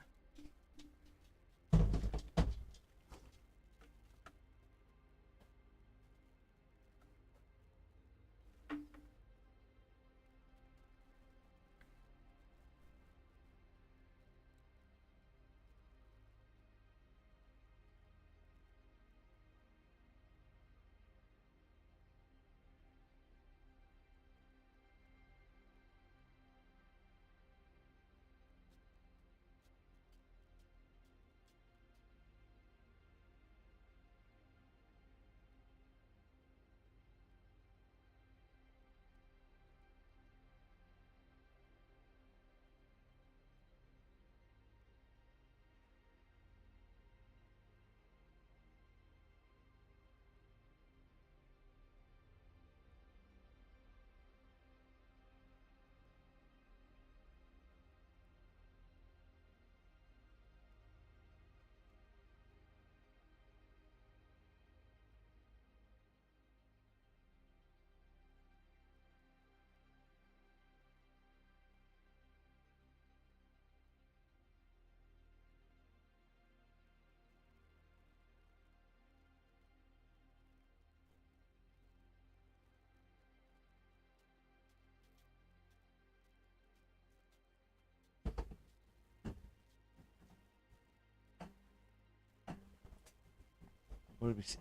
What did we see?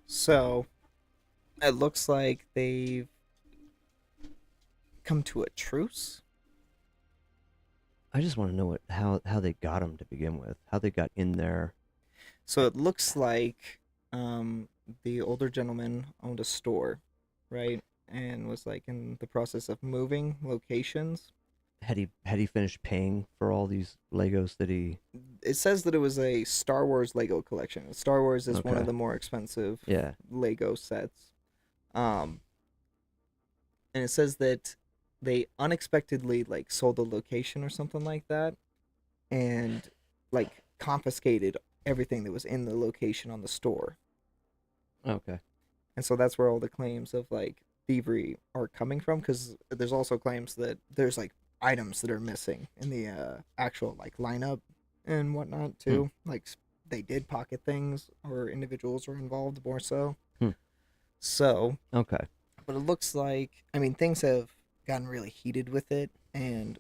So it looks like they've come to a truce. I just want to know how they got him to begin with, how they got in there. So it looks like the older gentleman owned a store, right? And was like in the process of moving locations. Had he finished paying for all these Legos that he? It says that it was a Star Wars Lego collection. Star Wars is one of Okay. the more expensive Yeah. Lego sets. Um, and it says that they unexpectedly like sold the location or something like that, and like confiscated everything that was in the location on the store. Okay. And so that's where all the claims of like thievery are coming from, because there's also claims that there's like items that are missing in the actual like lineup and whatnot Hmm. too. Like they did pocket things, or individuals were involved more so. Hmm. So, Okay. but it looks like, I mean, things have gotten really heated with it, and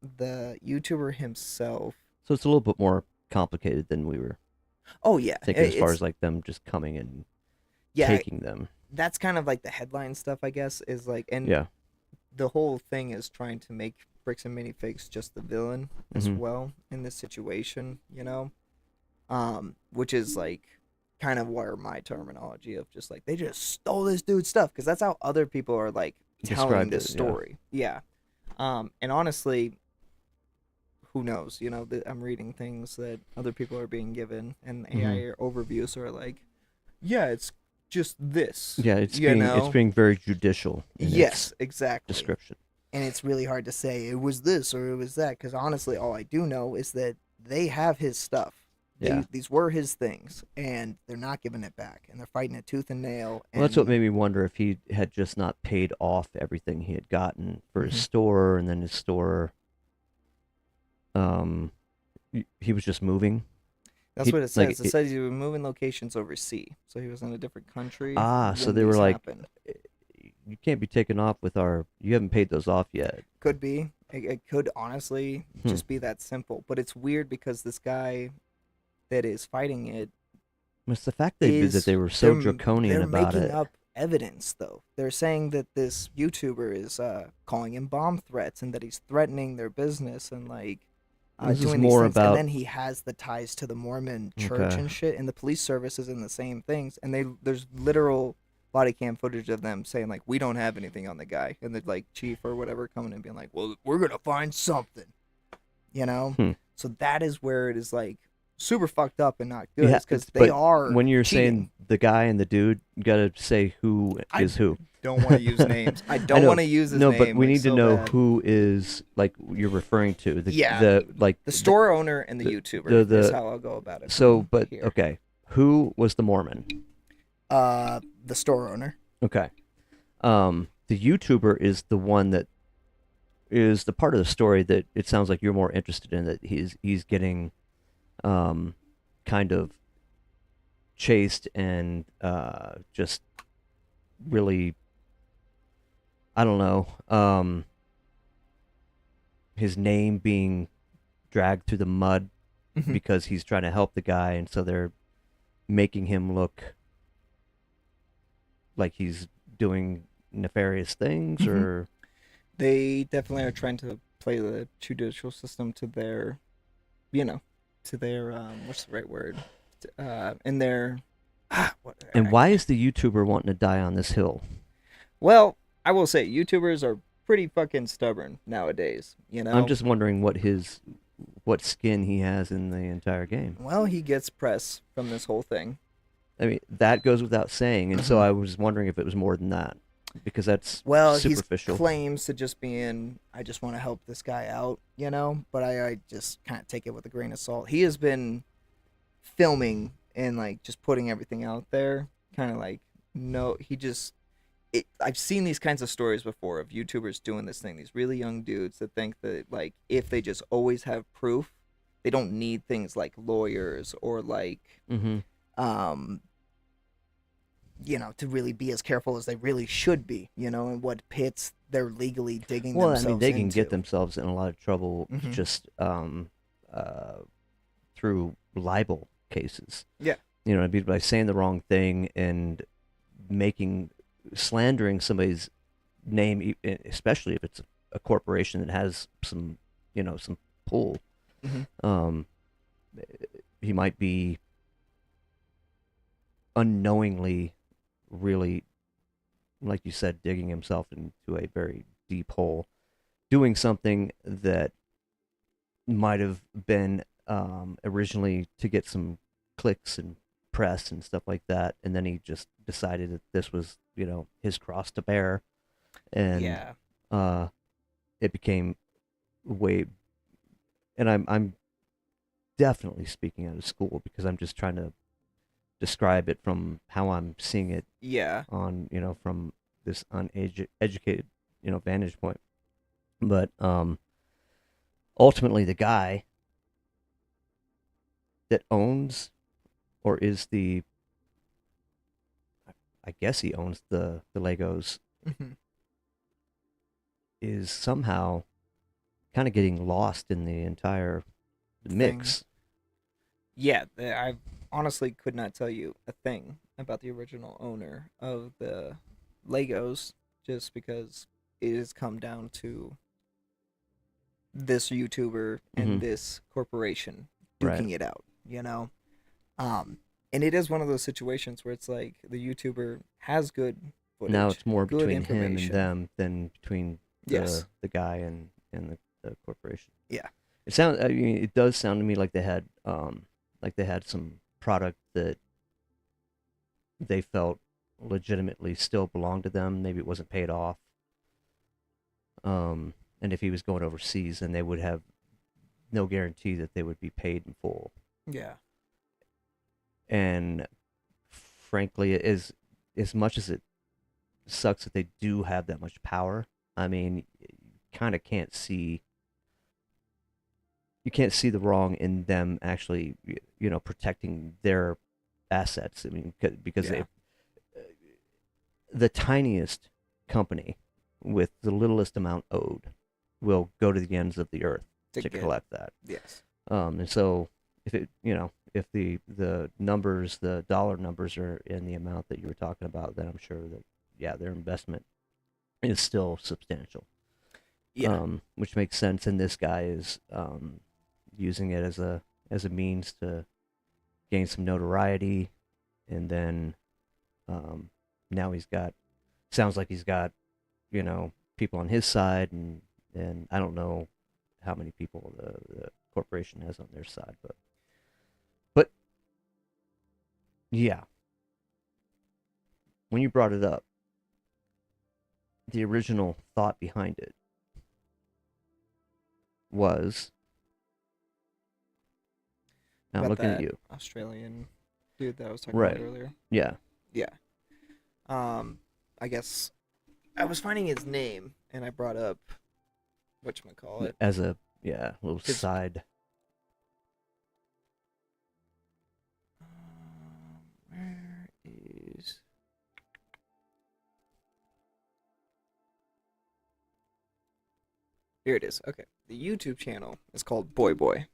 the YouTuber himself. So it's a little bit more complicated than we were Oh yeah, thinking, as far it's as like them just coming and yeah. taking them. That's kind of like the headline stuff, I guess, is like, and Yeah. the whole thing is trying to make Bricks and Minifigs just the villain as Mhm. well in this situation, which is like kind of where my terminology of just like they just stole this dude's stuff, because that's how other people are like telling Described this it, yeah. story. Yeah. And honestly, who knows? I'm reading things that other people are being given, and AI overviews are like, yeah, it's just this. Yeah, it's being very judicial in its Yes, exactly. description. And it's really hard to say it was this or it was that, because honestly, all I do know is that they have his stuff. Yeah. These were his things, and they're not giving it back, and they're fighting it tooth and nail. Well, that's what And made me wonder if he had just not paid off everything he had gotten for his Mhm. store, and then his store, he was just moving. That's He what it like says. It says he was moving locations overseas, so he was in a different country so when they were these like, happened. you can't be taken off with our. You haven't paid those off yet. Could be. It could honestly Hmm. just be that simple. But it's weird because this guy that is fighting it It's the fact that they were so they're draconian they're about making it. up evidence though. They're saying that this YouTuber is calling in bomb threats and that he's threatening their business and like This is doing these more things. And about then he has the ties to the Mormon church okay. and shit, and the police service is in the same things. And there's literal body cam footage of them saying like, we don't have anything on the guy, and the like chief or whatever coming and being like, well, we're gonna find something, you know. Hmm. So that is where it is like super fucked up and not good, Yeah, because they but are when you're cheating. saying the guy and the dude, you gotta say who is who. Don't want to use names. I I don't know. want to use his No, name. but we like, need to so know bad. who is like you're referring to. Yeah, the store owner and the YouTuber is how I'll go about it. So, from but here. okay, who was the Mormon? The store owner. Okay, the YouTuber is the one that is the part of the story that it sounds like you're more interested in. That he's getting, kind of chased and just really, I don't know, his name being dragged through the mud because he's trying to help the guy, and so they're making him look like he's doing nefarious things, or They definitely are trying to play the judicial system to their, to their what's the right word? In their what? and why is the YouTuber wanting to die on this hill? Well, I will say YouTubers are pretty fucking stubborn nowadays. I'm just wondering what skin he has in the entire game. Well, he gets press from this whole thing. I mean, that goes without saying, and so I was wondering if it was more than that, because that's superficial. He claims to just being, I just want to help this guy out, but I just kind of take it with a grain of salt. He has been filming and like just putting everything out there, kind of like, no, I've seen these kinds of stories before of YouTubers doing this thing, these really young dudes that think that like if they just always have proof, they don't need things like lawyers or like to really be as careful as they really should be, and what pits they're legally digging themselves into. Well, I mean, they can get themselves in a lot of trouble just through libel cases. Yeah. By saying the wrong thing and slandering somebody's name, especially if it's a corporation that has some pull. He might be unknowingly, really, like you said, digging himself into a very deep hole, doing something that might have been originally to get some clicks and press and stuff like that, and then he just decided that this was his cross to bear, and it became way. And I'm definitely speaking out of school because I'm just trying to describe it from how I'm seeing it. Yeah. On from this uneducated vantage point, but ultimately the guy that owns or is I guess he owns the Legos is somehow kind of getting lost in the entire mix. Yeah, I honestly could not tell you a thing about the original owner of the Legos, just because it has come down to this YouTuber and this corporation duking it out, and it is one of those situations where it's like the YouTuber has good footage. Now it's more good between him and them than between the guy and the corporation. Yeah. It does sound to me like they had some product that they felt legitimately still belonged to them. Maybe it wasn't paid off. And if he was going overseas, then they would have no guarantee that they would be paid in full. Yeah. And frankly, as much as it sucks that they do have that much power, I mean, kind of can't see you can't see the wrong in them actually, protecting their assets. I mean, because Yeah. the tiniest company with the littlest amount owed will go to the ends of the earth To to get. collect that. Yes. And so if if the numbers, the dollar numbers are in the amount that you were talking about, then I'm sure that, yeah, their investment is still substantial. Yeah. Which makes sense. And this guy is using it as a means to gain some notoriety, and then now sounds like he's got people on his side, and I don't know how many people the corporation has on their side, but yeah, when you brought it up, the original thought behind it was, I'm About looking at that you, Australian dude that I was talking about right? earlier. Yeah, Yeah. I guess I was finding his name and I brought up whatchamacallit. as a little His side. where is here it is. Okay. The YouTube channel is called Boy Boy.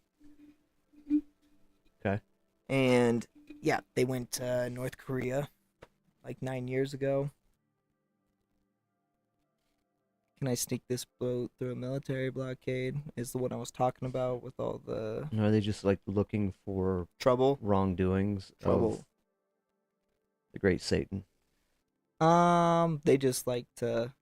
Okay. And yeah, they went to North Korea like 9 years ago. Can I sneak this boat through a military blockade? Is the one I was talking about with all the Are they just like looking for trouble? wrongdoings of Trouble. the great Satan? They just like to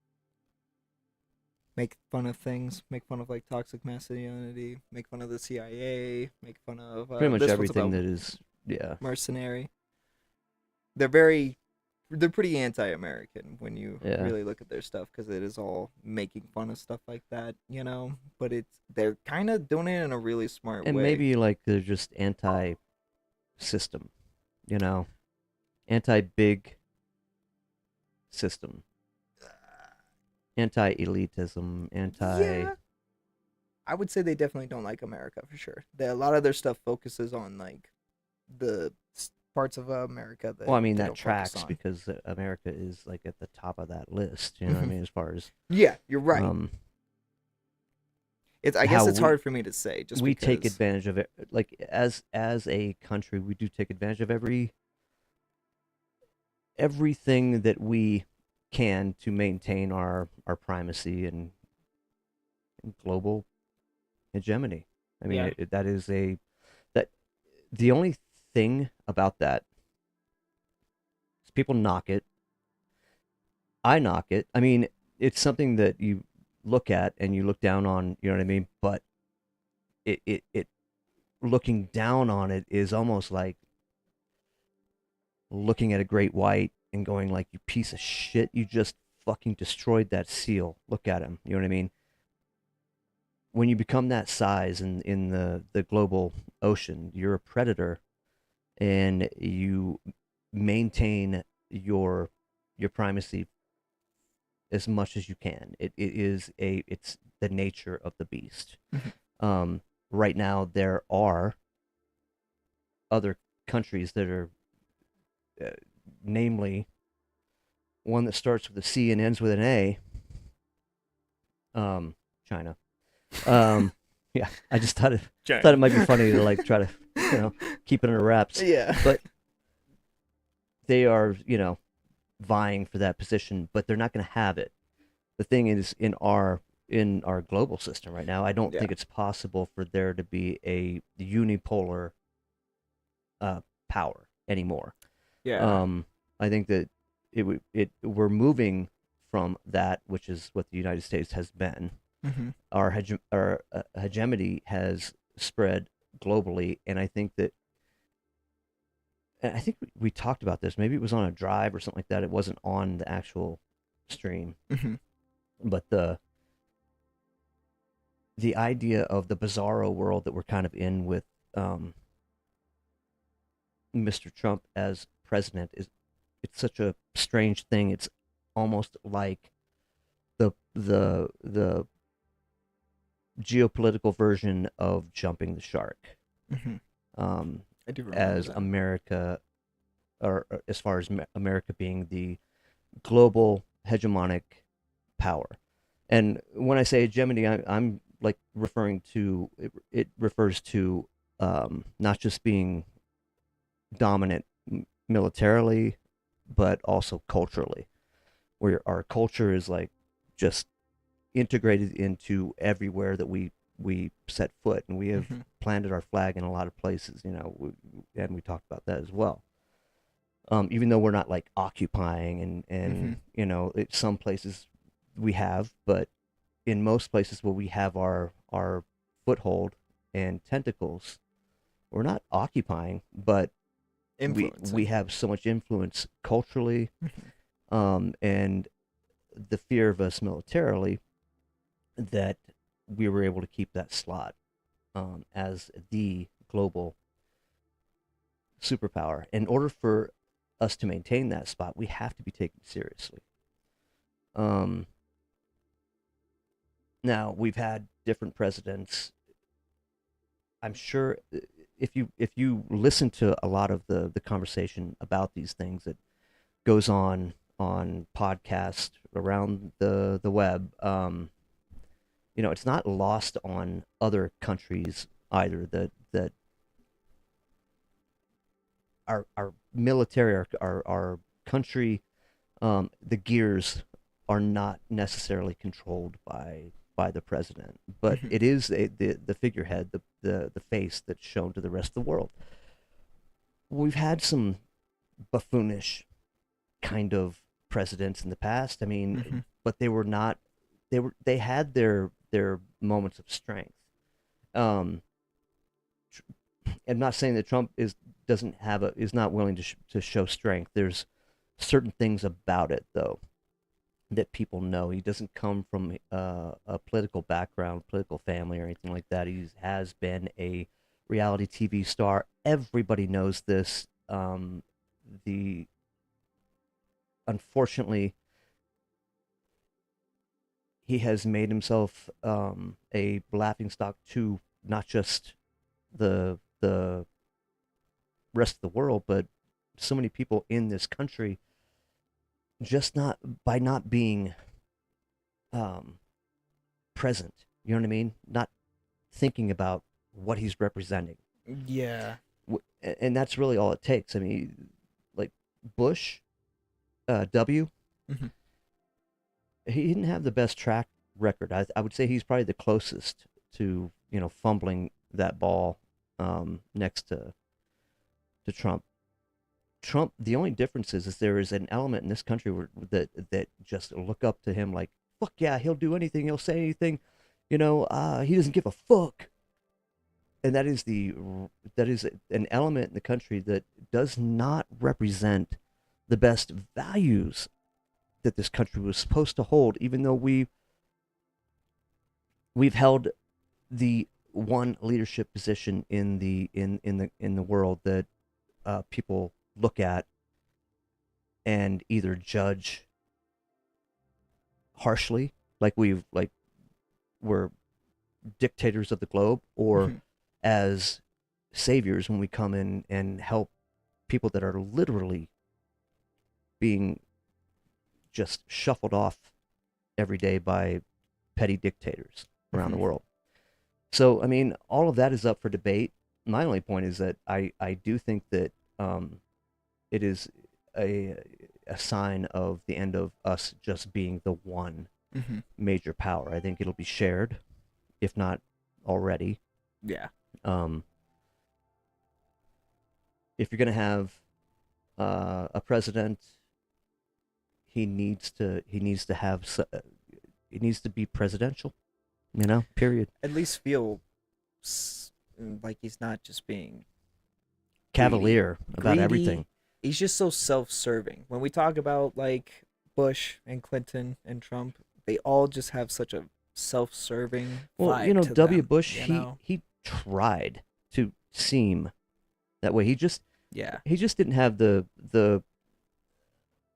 make fun of things, make fun of like toxic masculinity, make fun of the CIA, make fun of Pretty much this one's everything about that is, yeah, mercenary. They're very, they're pretty anti-American when you yeah. really look at their stuff because it is all making fun of stuff like that, you know. But they're kind of doing it in a really smart And way. maybe like they're just anti-system, you know, anti-big system, anti-elitism, anti. Yeah, I would say they definitely don't like America for sure. A lot of their stuff focuses on like the parts of America Well, that I mean they that don't focus tracks on. because America is like at the top of that list. You know what I mean? As far as Yeah, you're right. um, It's I guess how it's hard for me to say just we take because. advantage of it. Like as a country, we do take advantage of everything that we can to maintain our primacy and global hegemony. I mean, Yeah. that is that the only thing about that is people knock it. I knock it. I mean, it's something that you look at and you look down on. You know what I mean? But it looking down on it is almost like looking at a great white and going like, you piece of shit, you just fucking destroyed that seal. Look at him. You know what I mean? When you become that size in the global ocean, you're a predator, and you maintain your primacy as much as you can. It's the nature of the beast. Mhm. Right now there are other countries that are, uh, namely one that starts with a C and ends with an A. China. Um, yeah, I just thought it might be funny to like try to keep it under wraps, Yeah. but they are vying for that position, but they're not going to have it. The thing is, in our global system right now, I don't Yeah. think it's possible for there to be a unipolar power anymore. Yeah. Um, I think that we're moving from that, which is what the United States has been. Hmm. Our hegemony has spread globally, and I think that and I think we talked about this. Maybe it was on a drive or something like that. It wasn't on the actual stream, Hmm. but the idea of the bizarro world that we're kind of in with um, Mr. Trump as president is it's such a strange thing. It's almost like the geopolitical version of jumping the shark. Hmm. Um, I do remember as that. America, or as far as America being the global hegemonic power. And when I say hegemony, I'm like referring to it refers to not just being dominant militarily, but also culturally, where our culture is like just integrated into everywhere that we set foot, and we have Hmm. planted our flag in a lot of places, and we talked about that as well. Even though we're not like occupying Hmm. some places we have, but in most places where we have our foothold and tentacles, we're not occupying, but we Influencing. have so much influence culturally, Hmm. and the fear of us militarily that we were able to keep that slot as the global superpower. In order for us to maintain that spot, we have to be taken seriously. Um, Now we've had different presidents. I'm sure if you listen to a lot of the conversation about these things that goes on podcasts around the web, it's not lost on other countries either that our military, our country, the gears are not necessarily controlled by the president, but Hmm. it is the figurehead, the face that's shown to the rest of the world. We've had some buffoonish kind of presidents in the past. I mean, Hmm. but they were not. They had their moments of strength. Um, I'm not saying that Trump is not willing to show strength. There's certain things about it though that people know. He doesn't come from a political background, political family, or anything like that. He has been a reality TV star. Everybody knows this. The Unfortunately, he has made himself a laughingstock to not just the rest of the world, but so many people in this country, just not by not being um, present. You know what I mean? Not thinking about what he's representing. Yeah. And that's really all it takes. I mean, like Bush, W, Hmm. he didn't have the best track record. I would say he's probably the closest to fumbling that ball next to Trump. Trump, the only difference is there is an element in this country that just look up to him like, fuck yeah, he'll do anything, he'll say anything, he doesn't give a fuck. And that is an element in the country that does not represent the best values that this country was supposed to hold, even though we've held the one leadership position in the world that people look at and either judge harshly, like we're dictators of the globe, or Hmm. as saviors when we come in and help people that are literally being just shuffled off every day by petty dictators around the Hmm. world. So, I mean, all of that is up for debate. My only point is that I do think that it is a, a sign of the end of us just being the one Hmm. major power. I think it'll be shared, if not already. Yeah. Um, if you're going to have a president, he needs to be presidential. Period. At least feel like he's not just being greedy. cavalier about everything. He's just so self-serving. When we talk about like Bush and Clinton and Trump, they all just have such a self-serving Well, vibe to W. them, Bush, you he know? he tried to seem that way. Yeah. He just didn't have the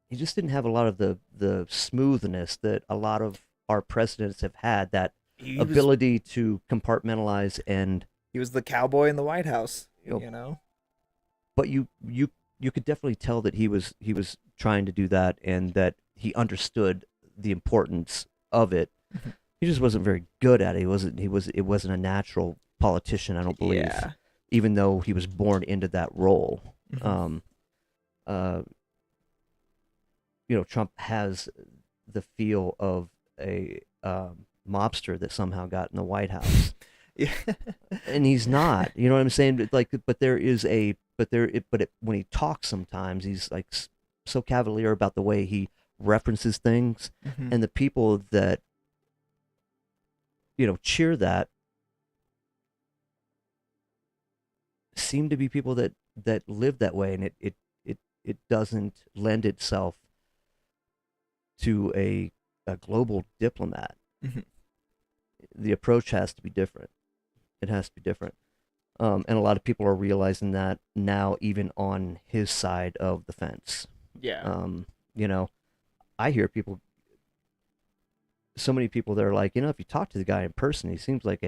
he just didn't have a lot of the smoothness that a lot of our presidents have had. That He was ability to compartmentalize and he was the cowboy in the White House, you know, you know? but you could definitely tell that he was trying to do that and that he understood the importance of it. He just wasn't very good at it. It wasn't a natural politician, I don't believe, Yeah. even though he was born into that role. Mhm. Um, uh, Trump has the feel of a mobster that somehow got in the White House, Yeah. and he's not. You know what I'm saying? Like, but there is a, when he talks, sometimes he's like so cavalier about the way he references things, Mhm. and the people that cheer that seem to be people that live that way, and it doesn't lend itself to a global diplomat. Mhm. The approach has to be different. It has to be different. And a lot of people are realizing that now, even on his side of the fence. Yeah. You know, I hear so many people that are like, if you talk to the guy in person, he seems like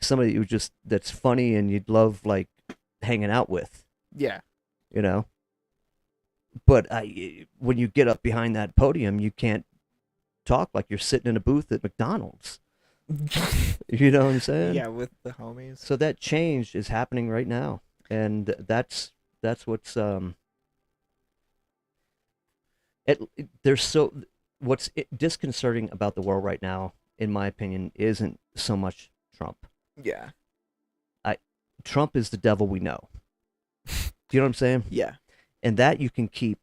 somebody who that's funny and you'd love like hanging out with, Yeah. you know. But when you get up behind that podium, you can't talk like you're sitting in a booth at McDonald's. You know what I'm saying? Yeah, with the homies. So that change is happening right now, and that's there's so what's disconcerting about the world right now, in my opinion, isn't so much Trump. Yeah. I Trump is the devil we know. Do you know what I'm saying? Yeah. And that you can keep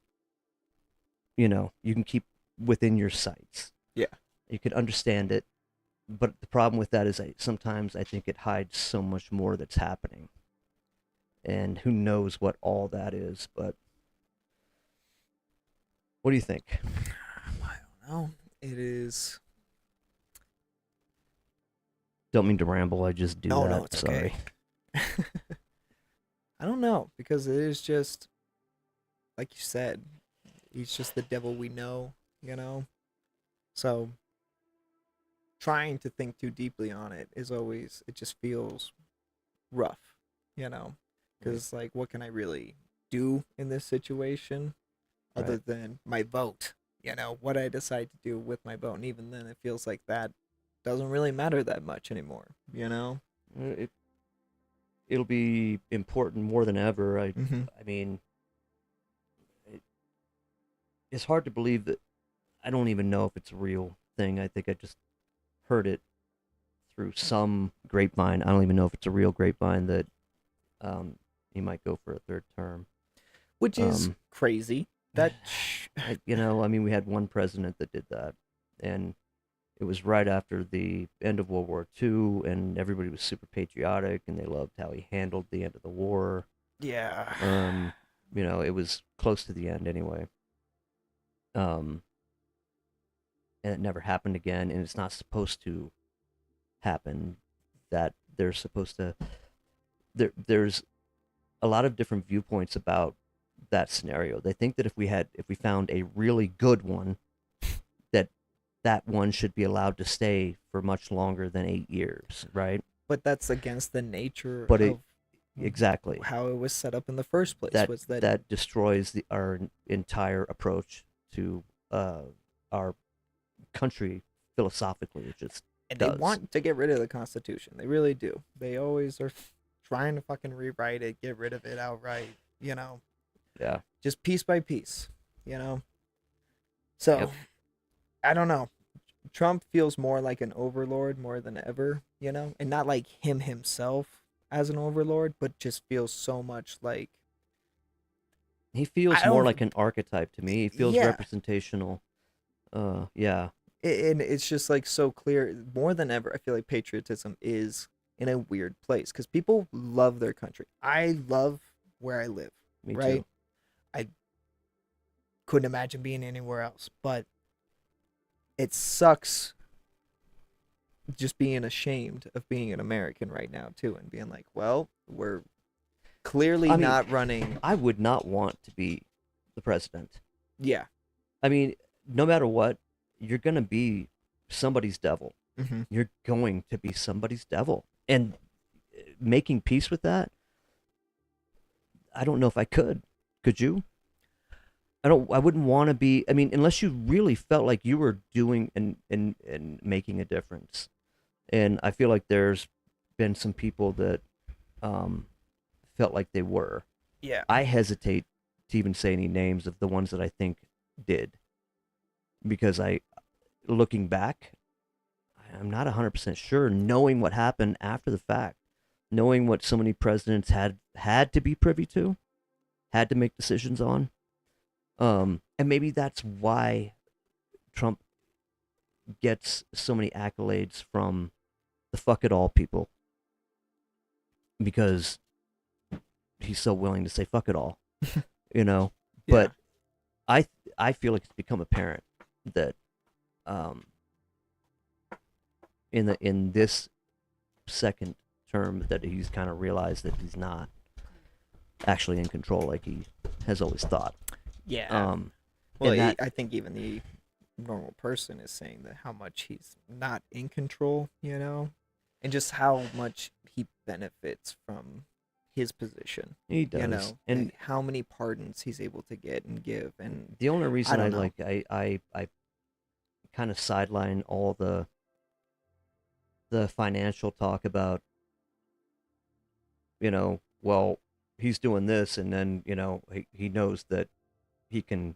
within your sights. Yeah. You can understand it, but the problem with that is sometimes I think it hides so much more that's happening, and who knows what all that is. But what do you think? I don't know. It is. Don't mean to ramble. I just do Oh, that. no, it's Sorry. okay. I don't know because it is just like you said. He's just the devil we know, you know. So trying to think too deeply on it is always it just feels rough, you know. Right. Because like, what can I really do in this situation other Right. than my vote? You know what I decide to do with my vote, and even then, it feels like that doesn't really matter that much anymore. You know. It it'll be important more than ever. Mm-hmm. I mean, it, it's hard to believe that. I don't even know if it's a real thing. I think I just heard it through some grapevine. I don't even know if it's a real grapevine that he might go for a third term. Which is Um, crazy. That I mean, we had one president that did that, and it was right after the end of World War II, and everybody was super patriotic, and they loved how he handled the end of the war. yeah. It was close to the end anyway. Um, and it never happened again, and it's not supposed to happen. That they're supposed to. There's a lot of different viewpoints about that scenario. They think that if we found a really good one, that that one should be allowed to stay for much longer than 8 years, right? But that's against the nature But of exactly how it was set up in the first place. that Was that that destroys our entire approach to our country philosophically. It just and they does. want to get rid of the Constitution. They really do. They always are trying to fucking rewrite it, get rid of it outright. You know, Yeah. just piece by piece. You know. So Yep. I don't know. Trump feels more like an overlord more than ever, you know, and not like him himself as an overlord, but just feels so much like He feels I more don't. like an archetype to me. He feels Yeah, representational. Yeah. and it's just like so clear more than ever. I feel like patriotism is in a weird place because people love their country. I love where I live, Me right? too. I couldn't imagine being anywhere else, but it sucks just being ashamed of being an American right now too, and being like, well, we're clearly I mean, not running. I would not want to be the president. Yeah. I mean, no matter what, you're going to be somebody's devil. Mm-hmm. You're going to be somebody's devil. And making peace with that, I don't know if I could. Could you? I wouldn't want to be, I mean, unless you really felt like you were doing and making a difference. And I feel like there's been some people that um felt like they were. Yeah. I hesitate to even say any names of the ones that I think did, because looking back, I'm not 100% sure, knowing what happened after the fact, knowing what so many presidents had to be privy to, had to make decisions on. And maybe that's why Trump gets so many accolades from the fuck it all people, because he's so willing to say fuck it all, you know. Yeah. But I feel like it's become apparent that um in this second term that he's kind of realized that he's not actually in control like he has always thought. Yeah. Well, and that I think even the normal person is saying that how much he's not in control, and just how much he benefits from his position, he does. And how many pardons he's able to get and give. And the only I reason don't know. I kind of sideline all the financial talk about, well, he's doing this, and then he knows that he can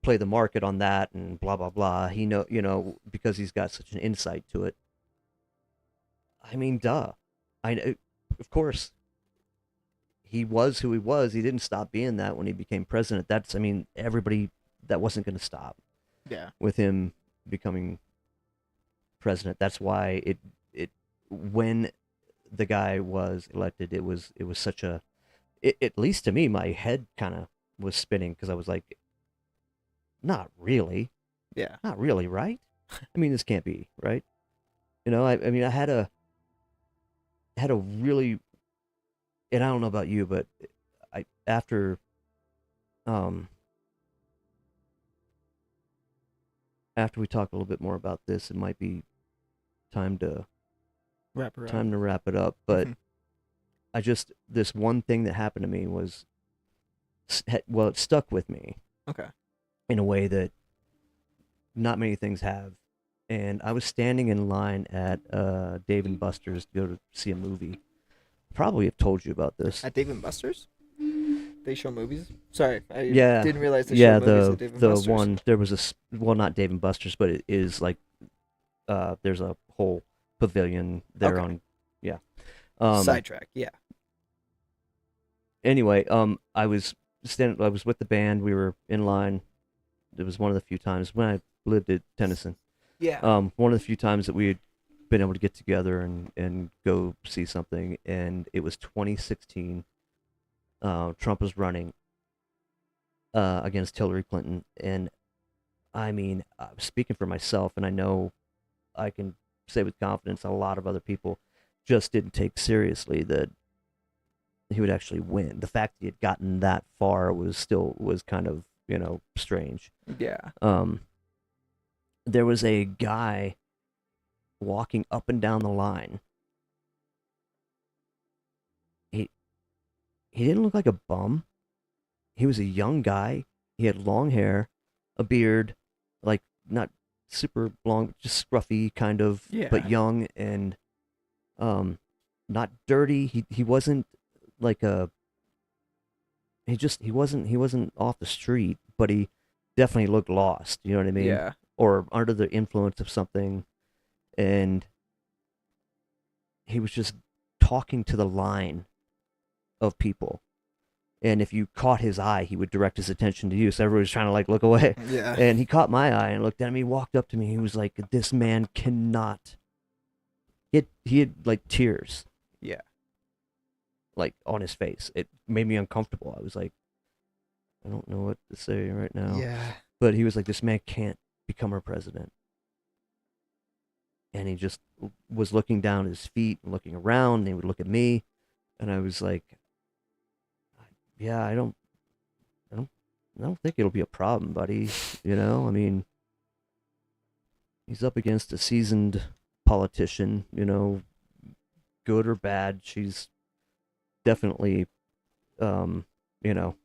play the market on that and blah blah blah. He because he's got such an insight to it. I mean, duh. Of course, he was who he was. He didn't stop being that when he became president. Everybody, that wasn't going to stop. Yeah. With him becoming president. That's why it when the guy was elected, it was such a, at least to me, my head kind of was spinning, because I was like, not really. Yeah. Not really, right? I mean, this can't be right. I had a really, and I don't know about you, but after we talk a little bit more about this, it might be time to wrap her up. wrap it up. But Mhm. This one thing that happened to me was, well, it stuck with me. Okay. In a way that not many things have. And I was standing in line at Dave and Buster's to go to see a movie. Probably have told you about this. At Dave and Buster's? They show movies? Sorry, I Yeah, didn't realize they show movies at Dave and the Buster's. one, there was well, not Dave and Buster's, but it is like there's a whole pavilion there. Okay. On, yeah. Sidetrack, yeah. Anyway, I was with the band. We were in line. It was one of the few times when I lived at Tennyson. Yeah. One of the few times that we had been able to get together and go see something, and it was 2016. Trump was running against Hillary Clinton, and I mean, speaking for myself, and I know I can say with confidence, a lot of other people just didn't take seriously that he would actually win. The fact that he had gotten that far was kind of, strange. Yeah. There was a guy walking up and down the line. He didn't look like a bum. He was a young guy. He had long hair, a beard, like not super long, just scruffy kind of, Yeah. but young, and not dirty. He wasn't like he wasn't off the street, but he definitely looked lost, you know what I mean? Yeah. Or under the influence of something, and he was just talking to the line of people. And if you caught his eye, he would direct his attention to you. So everybody was trying to like look away. Yeah. And he caught my eye and looked at me. He walked up to me. He was like, "This man cannot." He had like tears. Yeah. like on his face. It made me uncomfortable. I was like, I don't know what to say right now. Yeah. But he was like, this man can't become our president. And he just was looking down at his feet and looking around. And he would look at me, and I was like, yeah, I don't, I don't think it'll be a problem, buddy. You know, I mean, he's up against a seasoned politician. You know, good or bad, she's definitely, um, you know,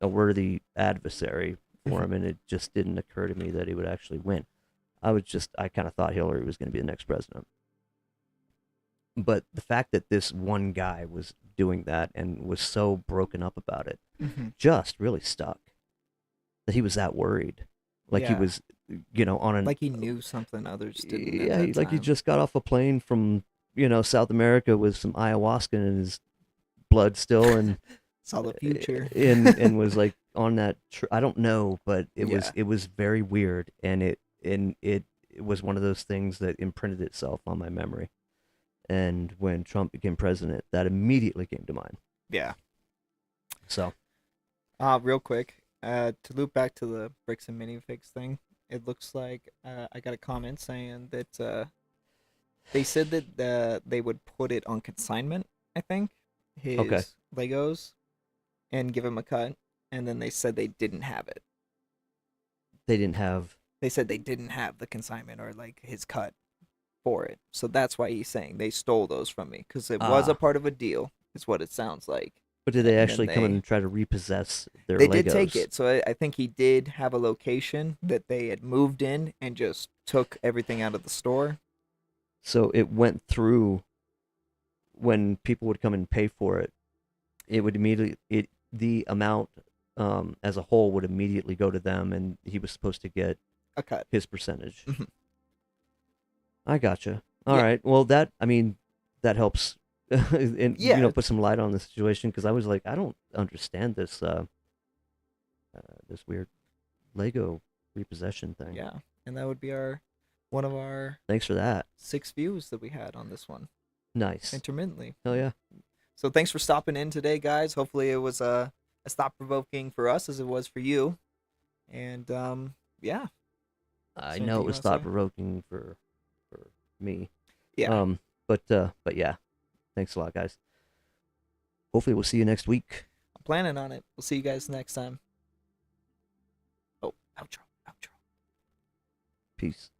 a worthy adversary for him, and it just didn't occur to me that he would actually win. I kind of thought Hillary was going to be the next president. But the fact that this one guy was doing that and was so broken up about it Mm-hmm. just really stuck. That he was that worried. Like he Yeah. was, on an. Like he knew something others didn't at Yeah, that like he time. just got off a plane from, South America with some ayahuasca in his blood still, and Saw the future. and was like on that. I don't know, but Yeah. it was very weird, and it was one of those things that imprinted itself on my memory. And when Trump became president, that immediately came to mind. Yeah. So, Real quick, to loop back to the bricks and minifigs thing, it looks like I got a comment saying that they said that they would put it on consignment, I think, okay, his Legos, and give him a cut, and then they said they didn't have it. they didn't have. They said they didn't have the consignment or like his cut for it. So that's why he's saying they stole those from me because it was a Ah, part of a deal, is what it sounds like. but did they And then actually come in and try to repossess their they did take Legos? it. So I think he did have a location that they had moved in and just took everything out of the store. So it went through when people would come and pay for it. It would immediately the amount as a whole would immediately go to them, and he was supposed to get A cut. his percentage. Mhm. I gotcha. All Yeah. right. Well, that helps, and Yeah. put some light on the situation because I was like, I don't understand this weird Lego repossession thing. Yeah. And that would be one of our Thanks for that. 6 views that we had on this one Nice. intermittently. Hell yeah. So thanks for stopping in today, guys. Hopefully it was as thought provoking for us as it was for you. And yeah. I Is there know anything it you was wanna say? thought provoking for me. Yeah. But yeah. Thanks a lot, guys. Hopefully we'll see you next week. I'm planning on it. We'll see you guys next time. Oh, outro. Peace.